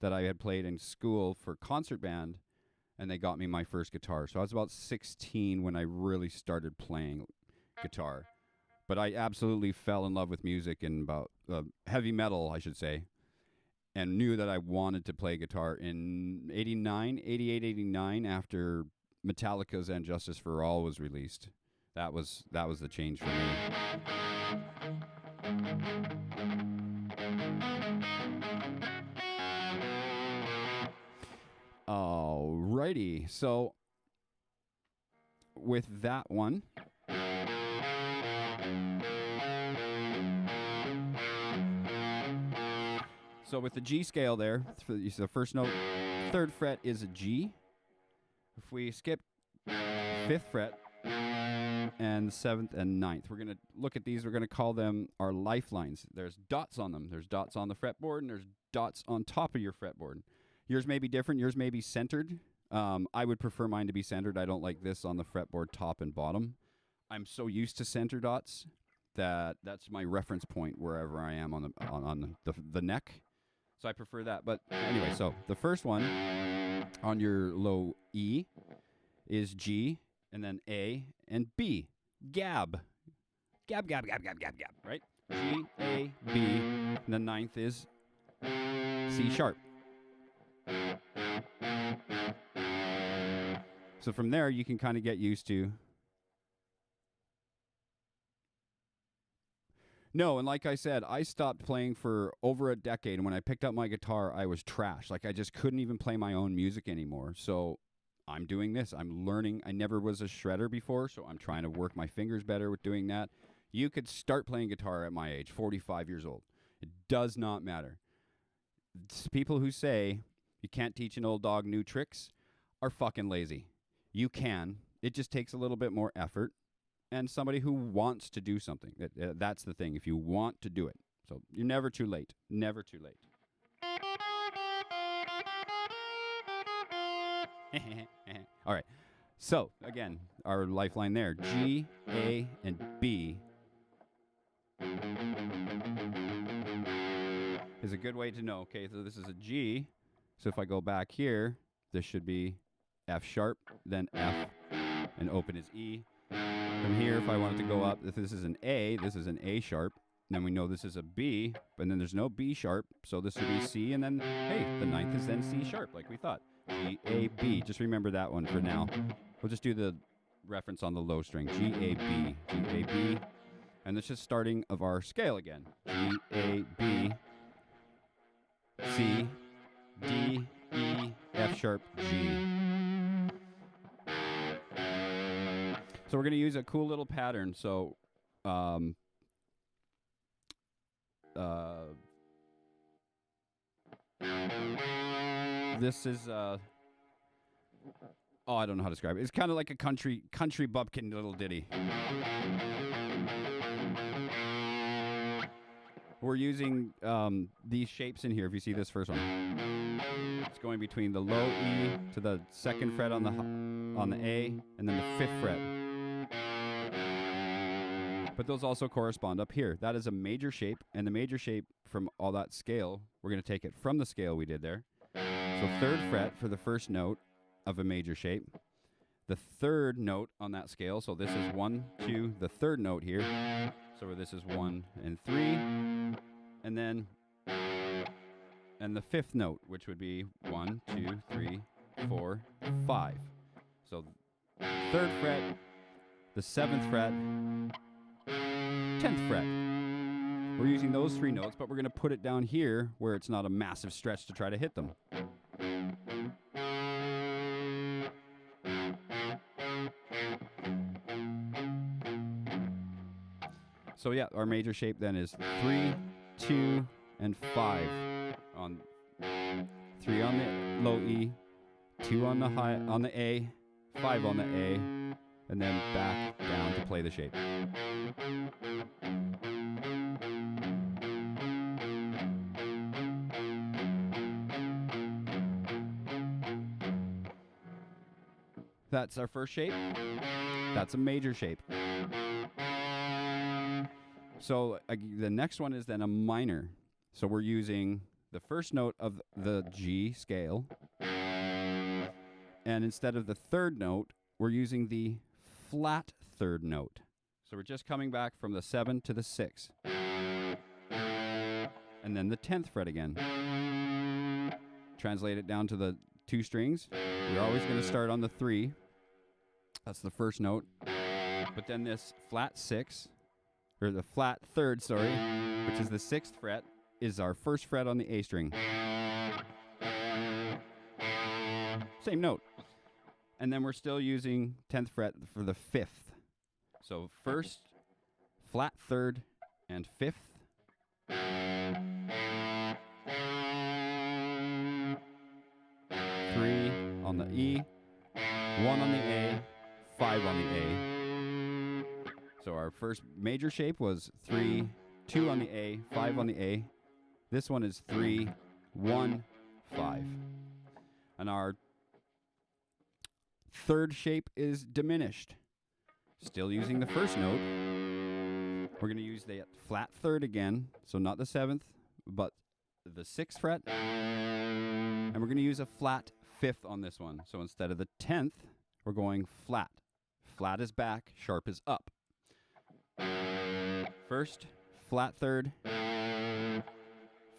[SPEAKER 1] that I had played in school for concert band, and they got me my first guitar. So I was about 16 when I really started playing guitar. But I absolutely fell in love with music and about heavy metal, I should say, and knew that I wanted to play guitar in 88, 89, after Metallica's And Justice for All was released. That was the change for me. Alrighty, so with that one, so with the G scale there, the first note, 3rd fret is a G. If we skip 5th fret and 7th and 9th, we're going to look at these. We're going to call them our lifelines. There's dots on them. There's dots on the fretboard, and there's dots on top of your fretboard. Yours may be different. Yours may be centered. I would prefer mine to be centered. I don't like this on the fretboard top and bottom. I'm so used to center dots that's my reference point wherever I am on the neck. So I prefer that. But anyway, so the first one on your low E is G, and then A and B. Gab. Gab, gab, gab, gab, gab, gab, right? G, A, B. And the 9th is C sharp. So from there, you can kind of get used to. No, and like I said, I stopped playing for over a decade, and when I picked up my guitar, I was trash. Like, I just couldn't even play my own music anymore. So I'm doing this. I'm learning. I never was a shredder before, so I'm trying to work my fingers better with doing that. You could start playing guitar at my age, 45 years old. It does not matter. People who say you can't teach an old dog new tricks are fucking lazy. You can. It just takes a little bit more effort. And somebody who wants to do something. That's the thing. If you want to do it. So you're never too late. Never too late. All right. So, again, our lifeline there. G, A, and B is a good way to know. Okay, so this is a G. So if I go back here, this should be F sharp, then F, and open is E. From here, if I wanted to go up, if this is an A, this is an A sharp. Then we know this is a B, but then there's no B sharp, so this would be C, and then, hey, the 9th is then C sharp, like we thought. G, A, B. Just remember that one for now. We'll just do the reference on the low string. G, A, B. G, A, B. And this is starting of our scale again. G, A, B, C, D, E, F sharp, G. So we're going to use a cool little pattern. So this is Oh, I don't know how to describe it. It's kind of like a country bumpkin little ditty. We're using these shapes in here. If you see this first one, it's going between the low E to the second fret on the A, and then the 5th fret. But those also correspond up here. That is a major shape, and the major shape from all that scale, we're going to take it from the scale we did there. So 3rd fret for the first note of a major shape. The 3rd note on that scale, so this is 1, 2, the 3rd note here. So this is 1 and 3, and then the 5th note, which would be 1, 2, 3, 4, 5. So 3rd fret, the 7th fret, 10th fret. We're using those 3 notes, but we're going to put it down here where it's not a massive stretch to try to hit them. So yeah, our major shape then is 3, 2, and 5 on 3 on the low E, 2 on the A, 5 on the A, and then back down to play the shape. That's our first shape. That's a major shape. So the next one is then a minor. So we're using the first note of the G scale, and instead of the 3rd note, we're using the flat 3rd note. So we're just coming back from the 7 to the 6. And then the 10th fret again. Translate it down to the 2 strings. We're always going to start on the 3. That's the first note. But then this flat 6, or the flat 3rd, sorry, which is the 6th fret, is our 1st fret on the A string. Same note. And then we're still using 10th fret for the 5th. So 1st, flat 3rd, and 5th. 3 on the E, 1 on the A, 5 on the A. So our first major shape was 3, 2 on the A, 5 on the A. This one is 3, 1, 5. And our 3rd shape is diminished. Still using the first note. We're going to use the flat 3rd again, so not the 7th, but the 6th fret. And we're going to use a flat 5th on this one. So instead of the 10th, we're going flat. Flat is back, sharp is up. First, flat 3rd,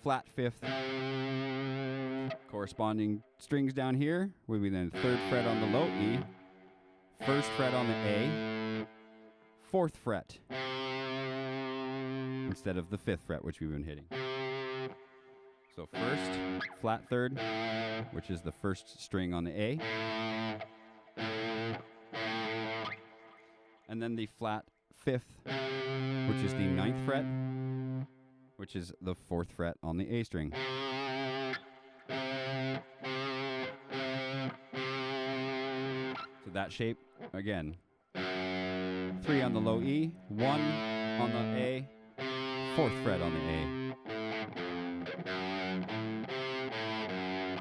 [SPEAKER 1] flat 5th. Corresponding strings down here will be then 3rd fret on the low E, 1st fret on the A, 4th fret, instead of the 5th fret, which we've been hitting. So first, flat 3rd, which is the 1st string on the A, and then the flat 5th, which is the 9th fret, which is the 4th fret on the A string. So that shape, again, 3 on the low E, 1 on the A, 4th fret on the A.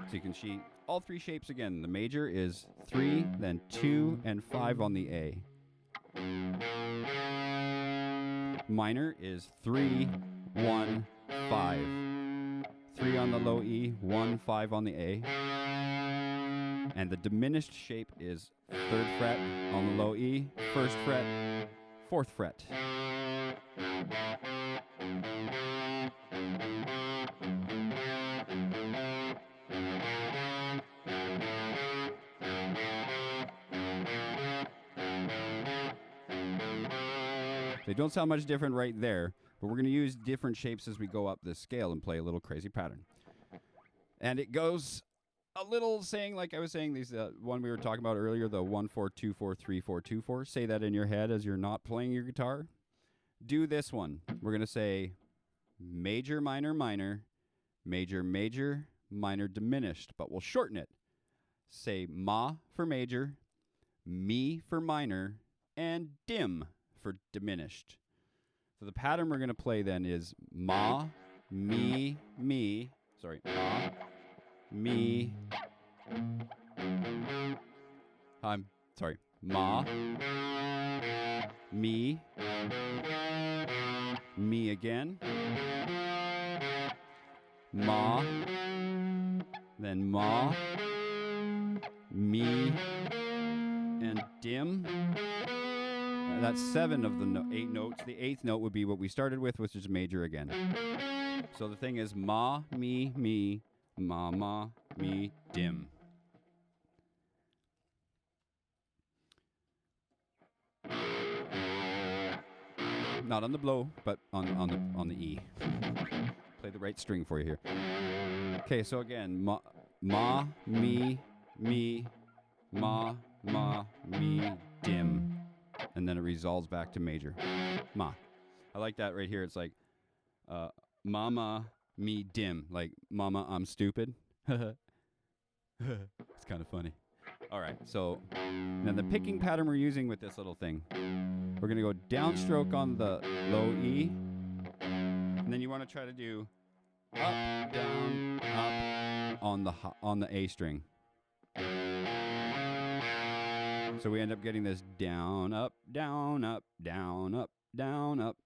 [SPEAKER 1] So you can see all 3 shapes again. The major is 3, then 2, and 5 on the A. Minor is 3, 1, 5. 3 on the low E, 1, 5 on the A. And the diminished shape is 3rd fret on the low E, 1st fret, 4th fret. They don't sound much different right there, but we're going to use different shapes as we go up this scale and play a little crazy pattern. And it goes a little saying, like I was saying, these one we were talking about earlier, the 1, 4, 2, 4, 3, 4, 2, 4. Say that in your head as you're not playing your guitar. Do this one. We're going to say major, minor, minor, major, major, minor, diminished, but we'll shorten it. say ma for major, mi for minor, and dim for diminished. So the pattern we're going to play then is ma, mi, mi. Sorry, ma, mi. I'm sorry, ma, mi, mi again, ma, then ma, mi, and dim. That's 7 of the 8 notes. The 8th note would be what we started with, which is major again. So the thing is ma, mi, mi, ma, ma, mi, dim. Not on the blow, but on the E. Play the right string for you here. Okay, so again, ma, mi, ma, mi, dim. And then it resolves back to major. Ma. I like that right here. It's like, mama, me, dim. Like, mama, I'm stupid. It's kind of funny. All right, so now the picking pattern we're using with this little thing, we're going to go downstroke on the low E, and then you want to try to do up, down, up on the A string. So we end up getting this down, up, down, up, down, up, down, up.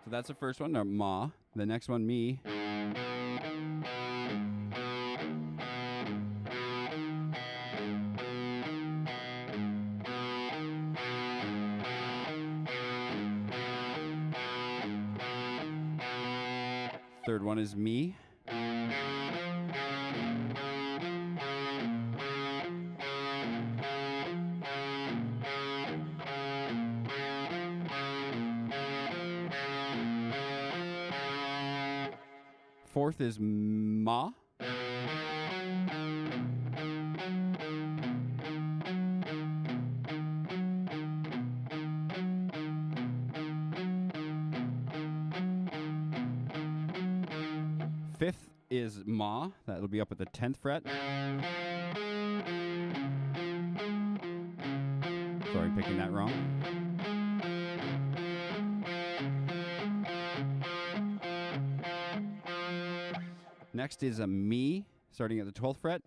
[SPEAKER 1] So that's the first one, ma. The next one, mi. Third one is mi. Fourth is ma. Fifth is ma. That'll be up at the 10th fret. Sorry, picking that wrong. Next is a mi, starting at the 12th fret.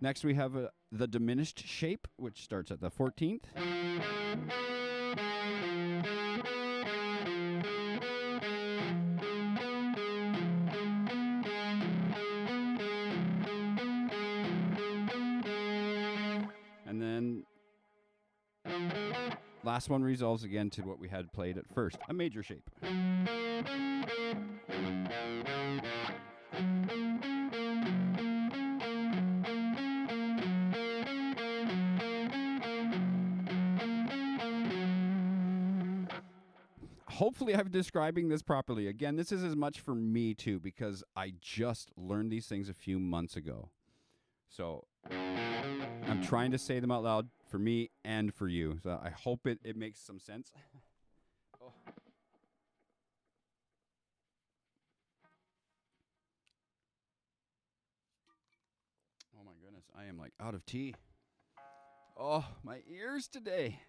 [SPEAKER 1] Next we have the diminished shape, which starts at the 14th. And then last one resolves again to what we had played at first, a major shape. Hopefully I'm describing this properly. Again, this is as much for me too, because I just learned these things a few months ago. So I'm trying to say them out loud for me and for you. So I hope it makes some sense. Oh. Oh my goodness, I am like out of tea. Oh, my ears today.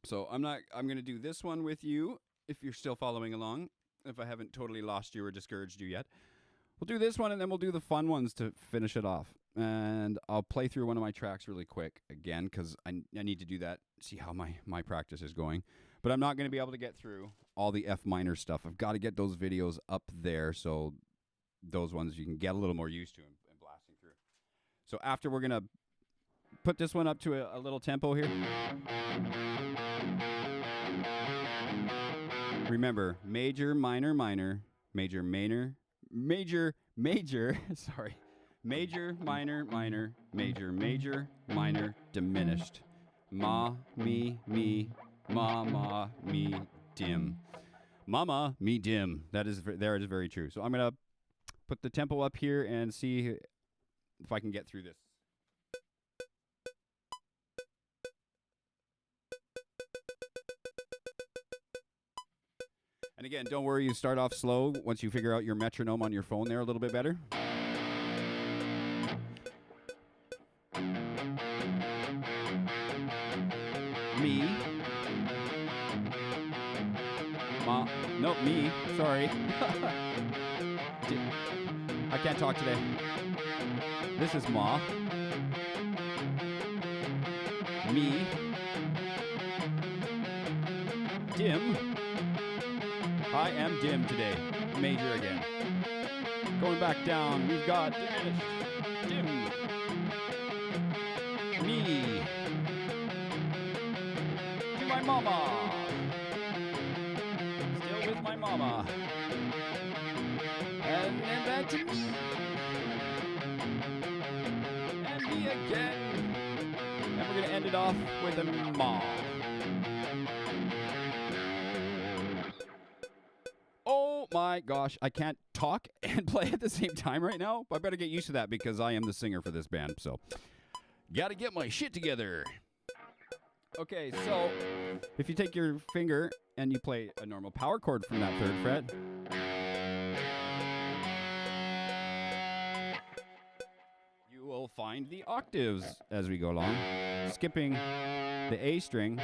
[SPEAKER 1] So I'm going to do this one with you if you're still following along, if I haven't totally lost you or discouraged you yet. We'll do this one and then we'll do the fun ones to finish it off. And I'll play through one of my tracks really quick again because I need to do that, see how my practice is going. But I'm not going to be able to get through all the F minor stuff. I've got to get those videos up there so those ones you can get a little more used to and blasting through. So after we're going to put this one up to a little tempo here. Remember, major, minor, minor, major, minor, major, major, major, minor, minor, major, major, minor, diminished. Ma, me, ma, me, dim. Mama, me, dim. That is very true. So I'm going to put the tempo up here and see if I can get through this. And again, don't worry, you start off slow once you figure out your metronome on your phone there a little bit better. Me. Ma. Nope, me. Sorry. I can't talk today. This is Ma. Me. Dim. I am dim today. Major again. Going back down, we've got diminished. Dim. Me. To my mama. Still with my mama. And then back to me. And me again. And we're going to end it off with a ma. Oh my gosh, I can't talk and play at the same time right now. I better get used to that because I am the singer for this band. So, gotta get my shit together. Okay, so if you take your finger and you play a normal power chord from that 3rd fret, you will find the octaves as we go along. Skipping the A string,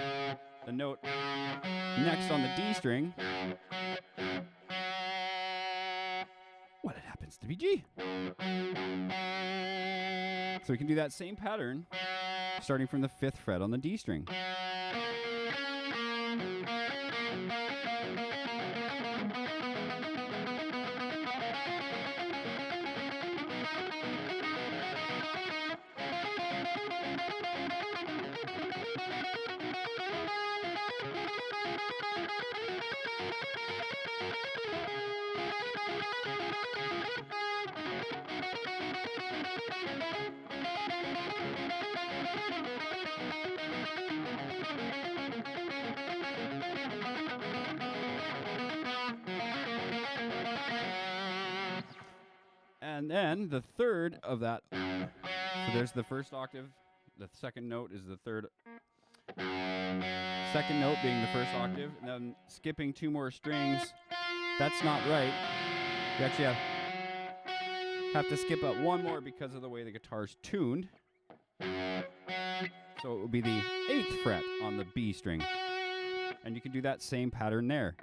[SPEAKER 1] the note next on the D string. Well, it happens to be G. So we can do that same pattern starting from the 5th fret on the D string. And then the 3rd of that, so there's the 1st octave, the 2nd note is the 3rd, 2nd note being the 1st octave, and then skipping 2 more strings. That's not right. You actually have to skip up 1 more because of the way the guitar's tuned. So it will be the 8th fret on the B string. And you can do that same pattern there.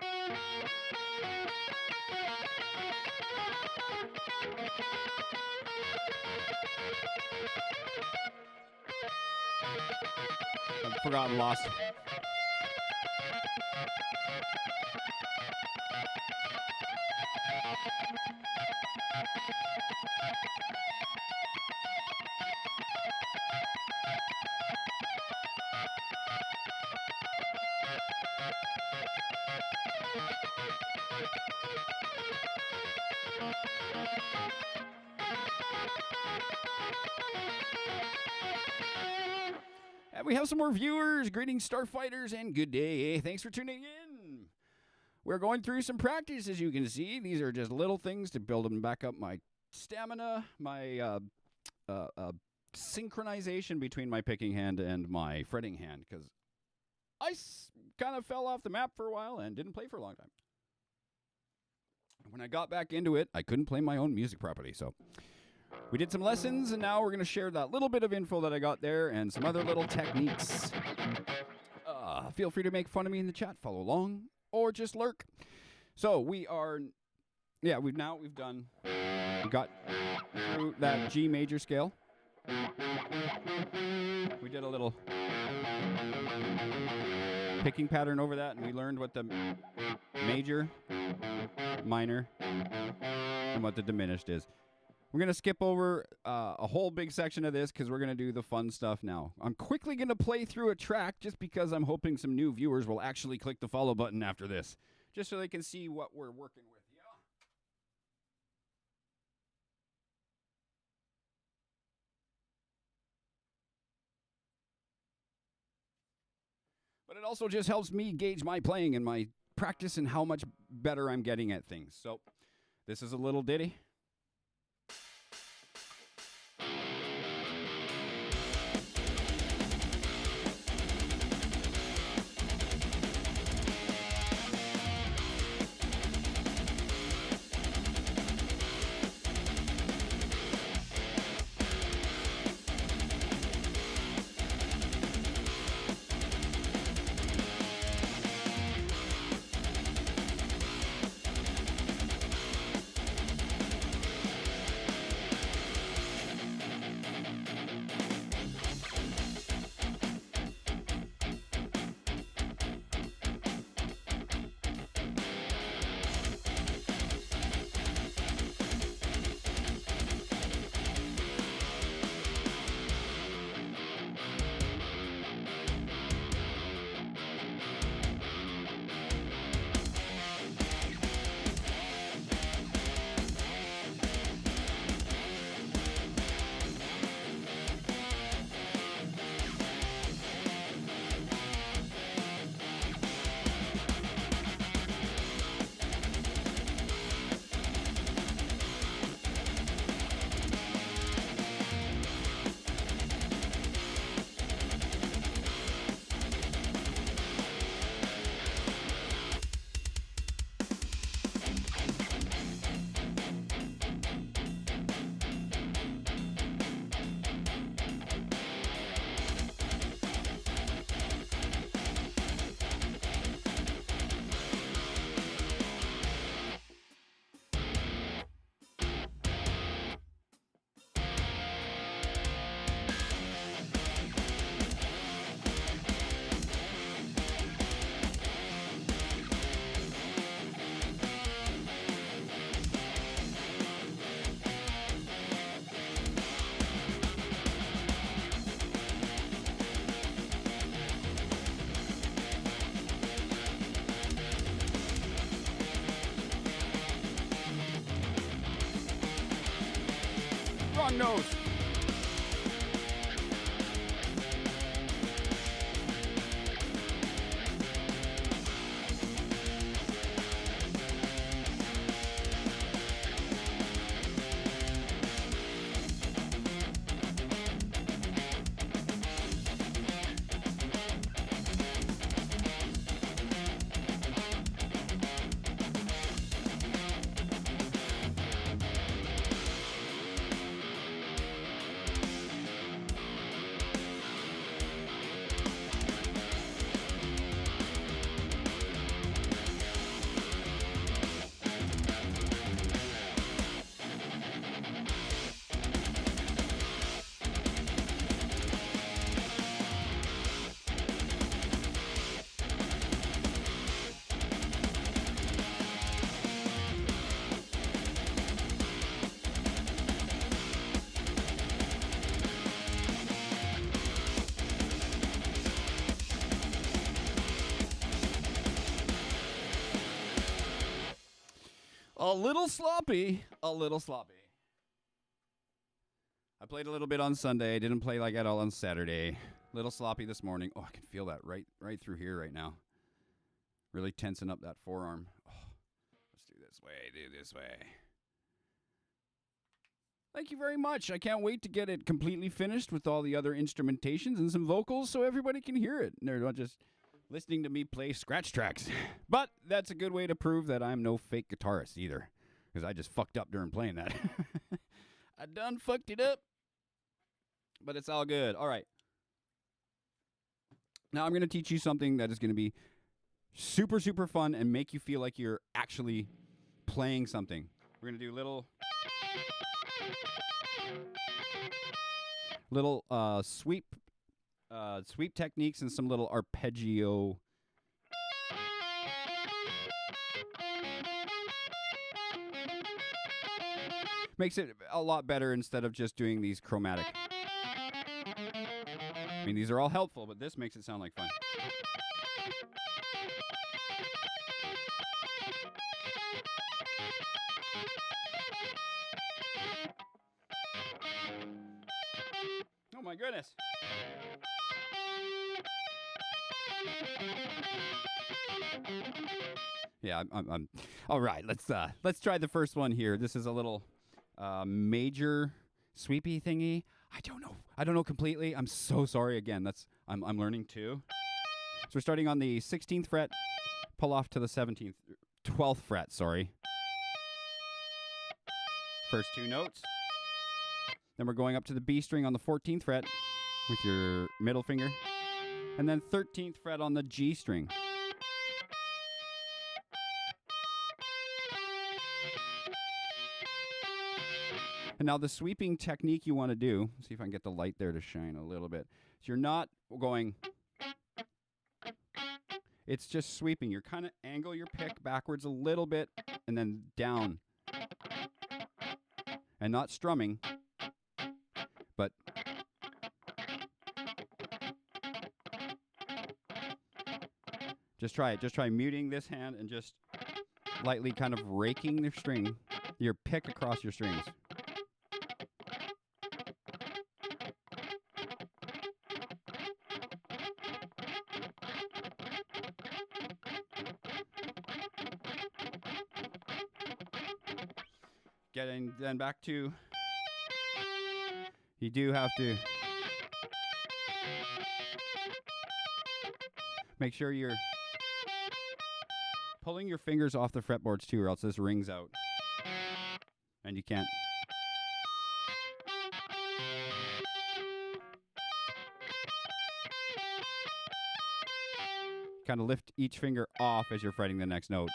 [SPEAKER 1] I've forgotten, lost. And we have some more viewers. Greetings, Starfighters, and good day. Thanks for tuning in. We're going through some practice, as you can see. These are just little things to build them back up my stamina, my synchronization between my picking hand and my fretting hand, because I kind of fell off the map for a while and didn't play for a long time. When I got back into it, I couldn't play my own music properly, so we did some lessons, and now we're going to share that little bit of info that I got there and some other little techniques. Feel free to make fun of me in the chat, follow along, or just lurk. So we got through that G major scale. We did a little picking pattern over that, and we learned what the major, minor, and what the diminished is. We're going to skip over a whole big section of this because we're going to do the fun stuff now. I'm quickly going to play through a track just because I'm hoping some new viewers will actually click the follow button after this, just so they can see what we're working with. But it also just helps me gauge my playing and my practice and how much better I'm getting at things. So this is a little ditty. Wrong nose. A little sloppy, a little sloppy. I played a little bit on Sunday. I didn't play like at all on Saturday. Little sloppy this morning. Oh, I can feel that right through here right now. Really tensing up that forearm. Oh, let's do this way. Thank you very much. I can't wait to get it completely finished with all the other instrumentations and some vocals so everybody can hear it. They're not just listening to me play scratch tracks. But that's a good way to prove that I'm no fake guitarist either, because I just fucked up during playing that. I done fucked it up. But it's all good. All right. Now I'm going to teach you something that is going to be super, super fun and make you feel like you're actually playing something. We're going to do little sweep techniques and some little arpeggio. Makes it a lot better instead of just doing these chromatic. I mean, these are all helpful, but this makes it sound like fun. Oh my goodness. Yeah, I'm all right. Let's try the first one here. This is a little major sweepy thingy. I don't know completely. I'm so sorry again. I'm learning too. So we're starting on the 16th fret, pull off to the 12th fret, sorry. First two notes. Then we're going up to the B string on the 14th fret with your middle finger. And then 13th fret on the G string. And now the sweeping technique you want to do, see if I can get the light there to shine a little bit. So you're not going, it's just sweeping. You're kind of angle your pick backwards a little bit and then down. And not strumming, but just try it. Just try muting this hand and just lightly kind of raking the string, your pick across your strings. Getting then back to, you do have to make sure you're pulling your fingers off the fretboards too, or else this rings out and you can't. Kind of lift each finger off as you're fretting the next note.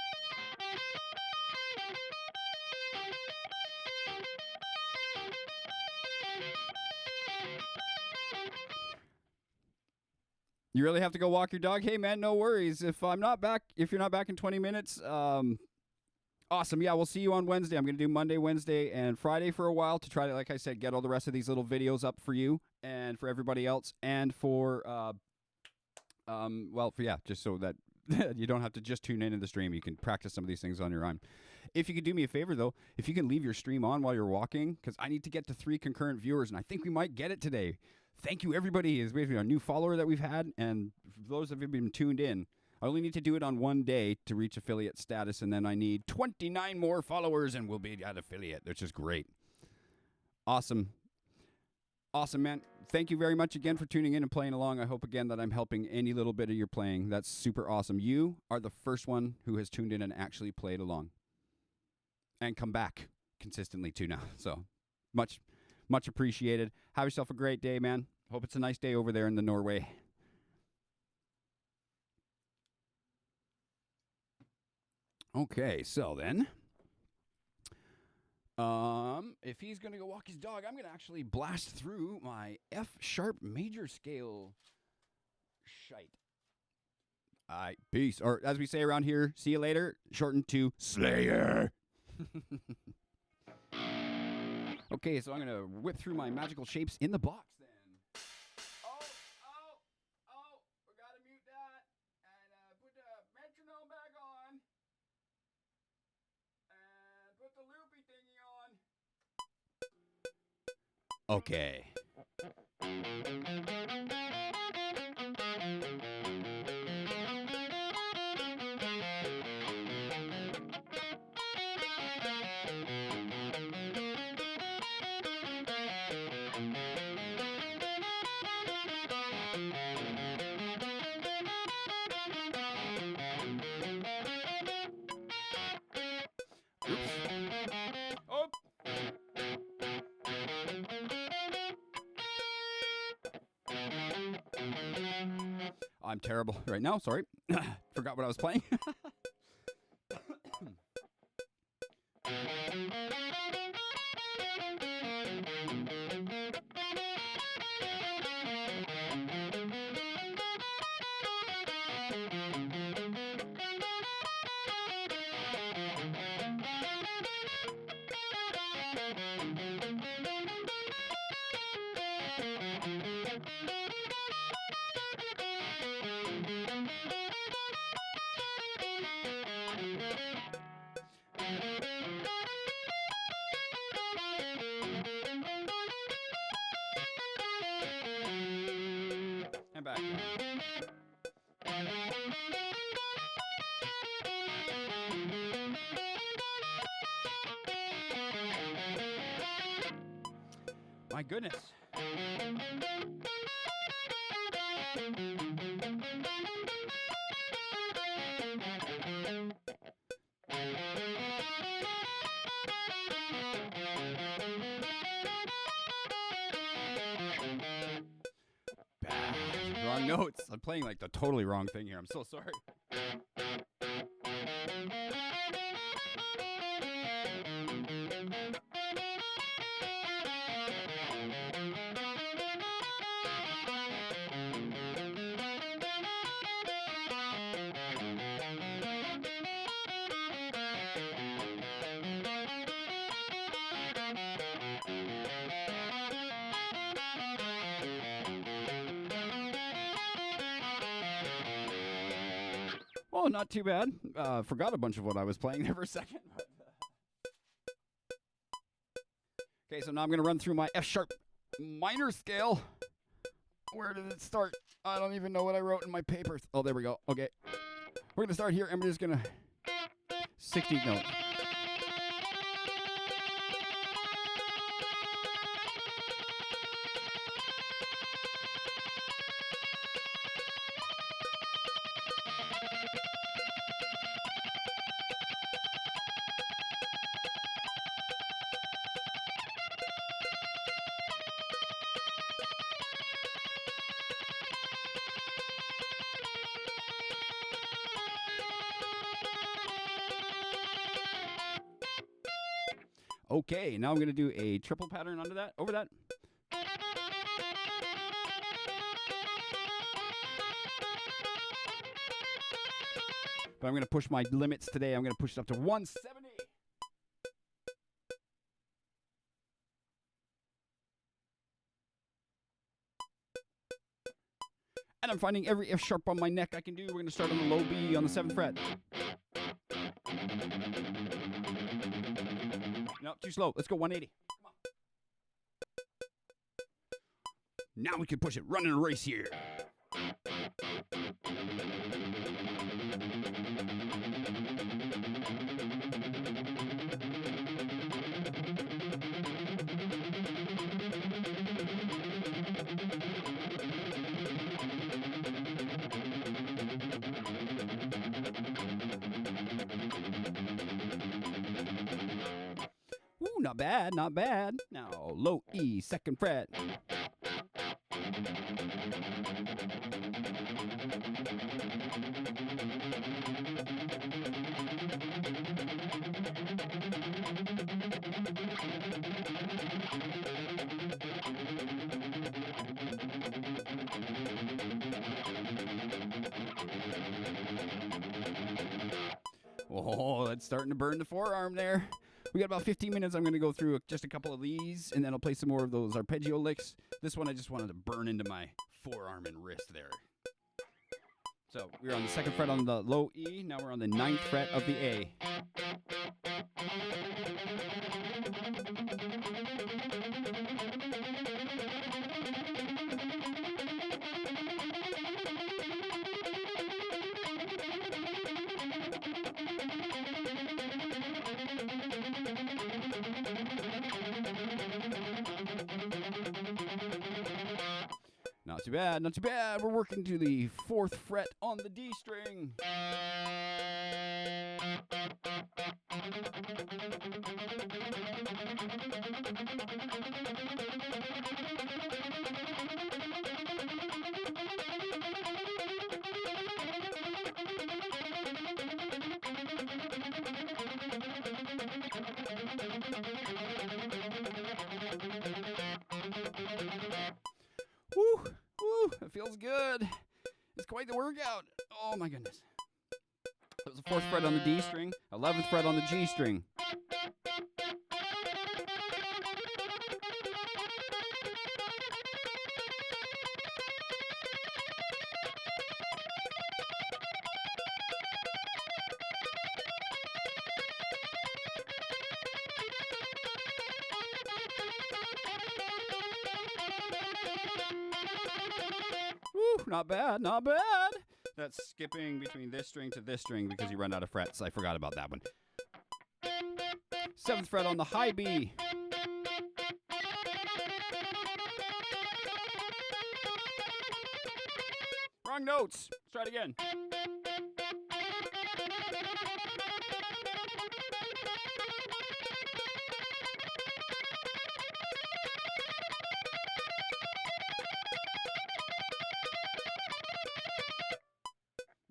[SPEAKER 1] You really have to go walk your dog? Hey, man, no worries. If you're not back in 20 minutes, awesome. Yeah, we'll see you on Wednesday. I'm going to do Monday, Wednesday, and Friday for a while to try to, like I said, get all the rest of these little videos up for you and for everybody else, and for, just so that you don't have to just tune into the stream. You can practice some of these things on your own. If you could do me a favor, though, if you can leave your stream on while you're walking, because I need to get to 3 concurrent viewers, and I think we might get it today. Thank you, everybody. It's basically a new follower that we've had, and for those of you who've been tuned in, I only need to do it on one day to reach affiliate status, and then I need 29 more followers, and we'll be at affiliate, which is great. Awesome. Awesome, man. Thank you very much again for tuning in and playing along. I hope, again, that I'm helping any little bit of your playing. That's super awesome. You are the first one who has tuned in and actually played along. And come back consistently, too, now. So, much appreciated. Have yourself a great day, man. Hope it's a nice day over there in the Norway. Okay, so then, if he's going to go walk his dog, I'm going to actually blast through my F-sharp major scale shite. All right, peace. Or as we say around here, see you later, shortened to Slayer. Okay, so I'm going to whip through my magical shapes in the box then. Oh, we got to mute that and put the metronome back on and put the loopy thingy on. Okay. I'm terrible right now. Sorry. Forgot what I was playing. And back. goodness. Wrong notes. I'm playing like the totally wrong thing here. I'm so sorry. Oh, not too bad. Forgot a bunch of what I was playing there for a second. Okay, so now I'm going to run through my F sharp minor scale. Where did it start? I don't even know what I wrote in my papers. Oh, there we go. Okay. We're going to start here, and we're just going to 16th note. Okay, now I'm going to do a triple pattern under that, over that. But I'm going to push my limits today. I'm going to push it up to 170. And I'm finding every F sharp on my neck I can do. We're going to start on the low B on the 7th fret. No, too slow. Let's go 180. Come on. Now we can push it. Running a race here. Ooh, not bad, not bad. Now, low E, 2nd fret. Oh, that's starting to burn the forearm there. We got about 15 minutes. I'm going to go through just a couple of these, and then I'll play some more of those arpeggio licks. This one I just wanted to burn into my forearm and wrist there. So we're on the 2nd fret on the low E. Now we're on the 9th fret of the A. Not too bad, not too bad. We're working to the 4th fret on the D string. Woo! Woo! It feels good. It's quite the workout. Oh my goodness. That was the 4th fret on the D string, 11th fret on the G string. Woo, not bad, not bad. That's skipping between this string to this string because you run out of frets. I forgot about that one. 7th fret on the high B. Wrong notes. Let's try it again.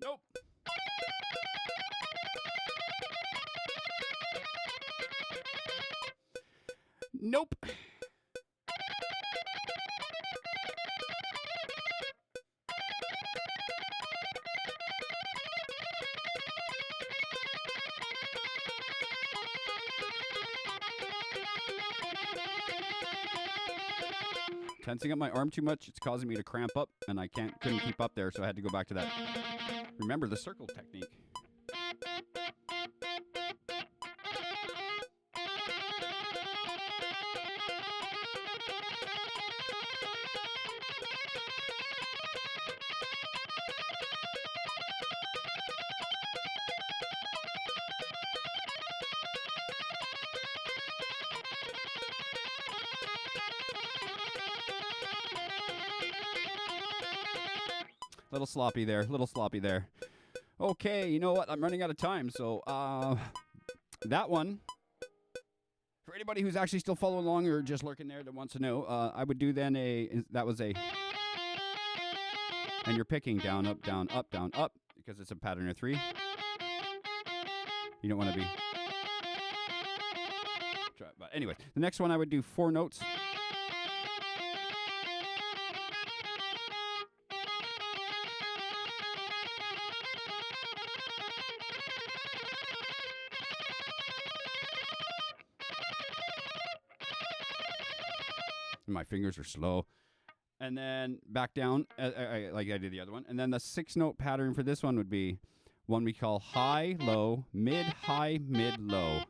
[SPEAKER 1] Nope. Nope. Tensing up my arm too much, it's causing me to cramp up, and I couldn't keep up there, so I had to go back to that. Remember the circle technique. Little sloppy there. Okay, you know what? I'm running out of time, so that one, for anybody who's actually still following along or just lurking there that wants to know, I would do then that was a, and you're picking down, up, down, up, down, up, because it's a pattern of 3. You don't want to be, but anyway, the next one I would do 4 notes. My fingers are slow. And then back down, like I did the other one. And then the 6-note pattern for this one would be one we call high, low, mid, high, mid, low.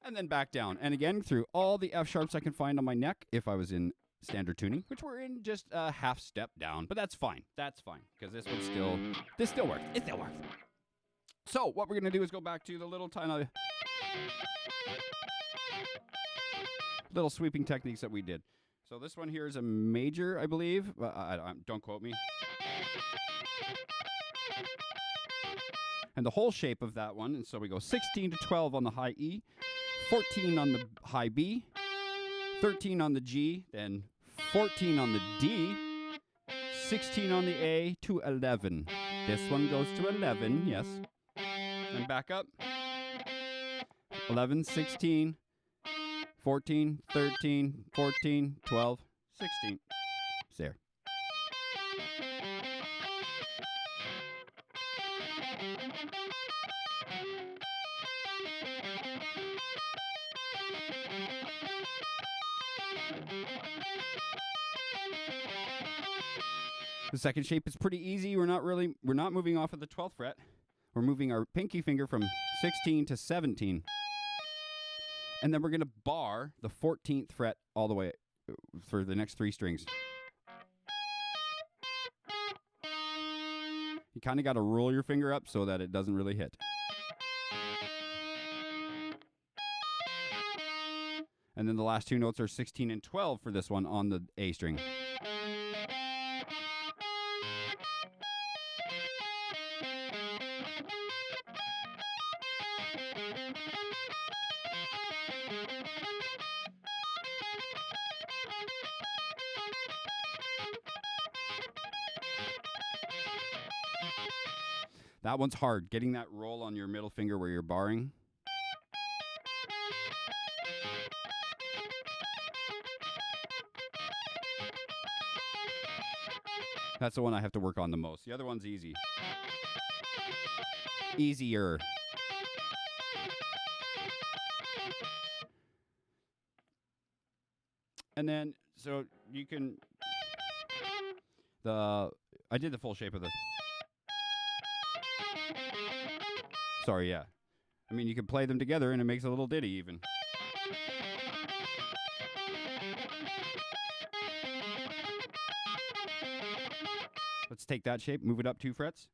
[SPEAKER 1] And then back down. And again, through all the F sharps I can find on my neck, if I was in standard tuning, which we're in just a half step down, but that's fine. That's fine, because this still works. It still works. So what we're going to do is go back to the little tiny little sweeping techniques that we did. So this one here is a major, I believe. Don't quote me. And the whole shape of that one, and so we go 16 to 12 on the high E, 14 on the high B, 13 on the G, then 14 on the D, 16 on the A to 11. This one goes to 11, yes. And back up. 11, 16, 14, 13, 14, 12, 16. There. The second shape is pretty easy. We're not moving off of the 12th fret. We're moving our pinky finger from 16 to 17. And then we're going to bar the 14th fret all the way for the next 3 strings. You kind of got to roll your finger up so that it doesn't really hit. And then the last 2 notes are 16 and 12 for this one on the A string. That one's hard, getting that roll on your middle finger where you're barring. That's the one I have to work on the most. The other one's easy. Easier. And then, so you can, I did the full shape of this. Sorry, yeah. I mean, you can play them together and it makes a little ditty even. Let's take that shape, move it up 2 frets.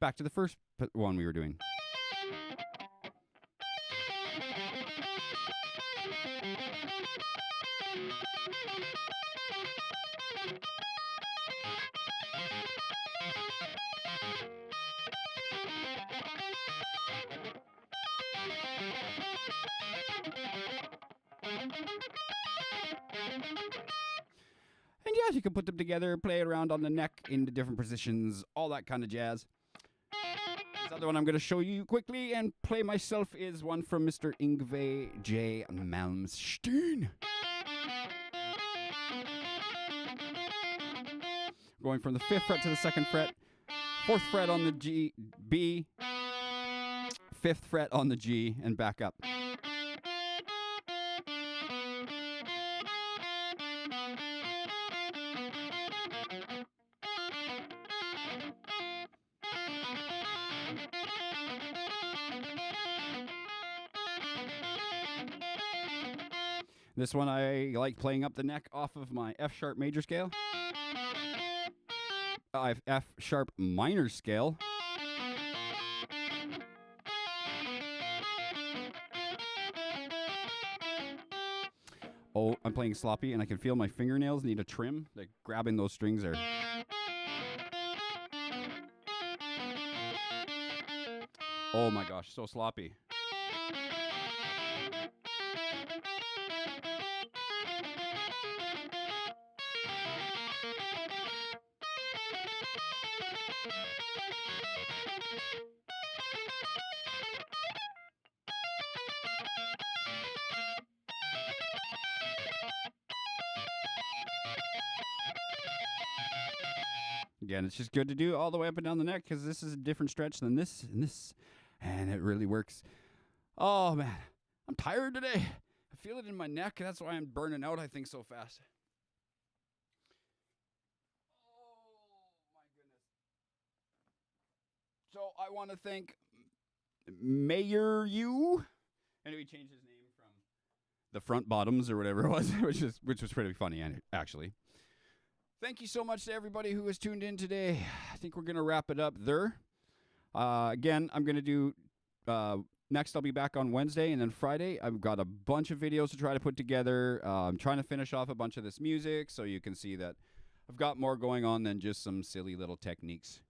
[SPEAKER 1] back to the first one we were doing. And yes, you can put them together, play it around on the neck into different positions, all that kind of jazz. This other one I'm going to show you quickly and play myself is one from Mr. Yngwie J. Malmsteen. Going from the 5th fret to the 2nd fret, 4th fret on the G, B, 5th fret on the G, and back up. This one I like playing up the neck off of my F sharp major scale. I have F sharp minor scale. Oh, I'm playing sloppy and I can feel my fingernails need a trim. Like grabbing those strings are... Oh my gosh, so sloppy. Again, it's just good to do all the way up and down the neck because this is a different stretch than this and this, and it really works. Oh, man, I'm tired today. I feel it in my neck. That's why I'm burning out, I think, so fast. Oh, my goodness. So I want to thank Mayor You. And we changed his name from the Front Bottoms or whatever it was, which was pretty funny, actually. Thank you so much to everybody who has tuned in today. I think we're going to wrap it up there. Again, I'm going to do... next, I'll be back on Wednesday, and then Friday, I've got a bunch of videos to try to put together. I'm trying to finish off a bunch of this music, so you can see that I've got more going on than just some silly little techniques.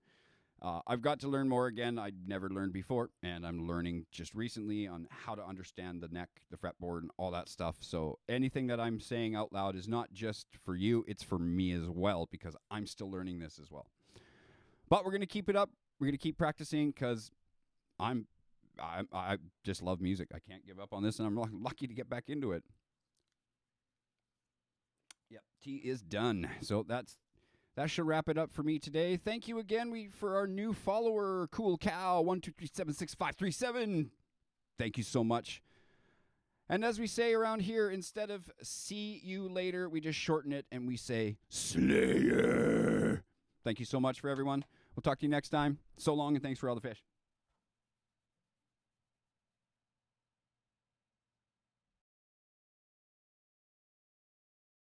[SPEAKER 1] I've got to learn more again. I'd never learned before, and I'm learning just recently on how to understand the neck, the fretboard, and all that stuff. So anything that I'm saying out loud is not just for you, it's for me as well, because I'm still learning this as well. But we're going to keep it up. We're going to keep practicing, because I just love music. I can't give up on this, and I'm lucky to get back into it. Yep, tea is done. So that should wrap it up for me today. Thank you again for our new follower, Cool Cow 123765537. Thank you so much. And as we say around here, instead of see you later, we just shorten it and we say Slayer. Thank you so much for everyone. We'll talk to you next time. So long, and thanks for all the fish.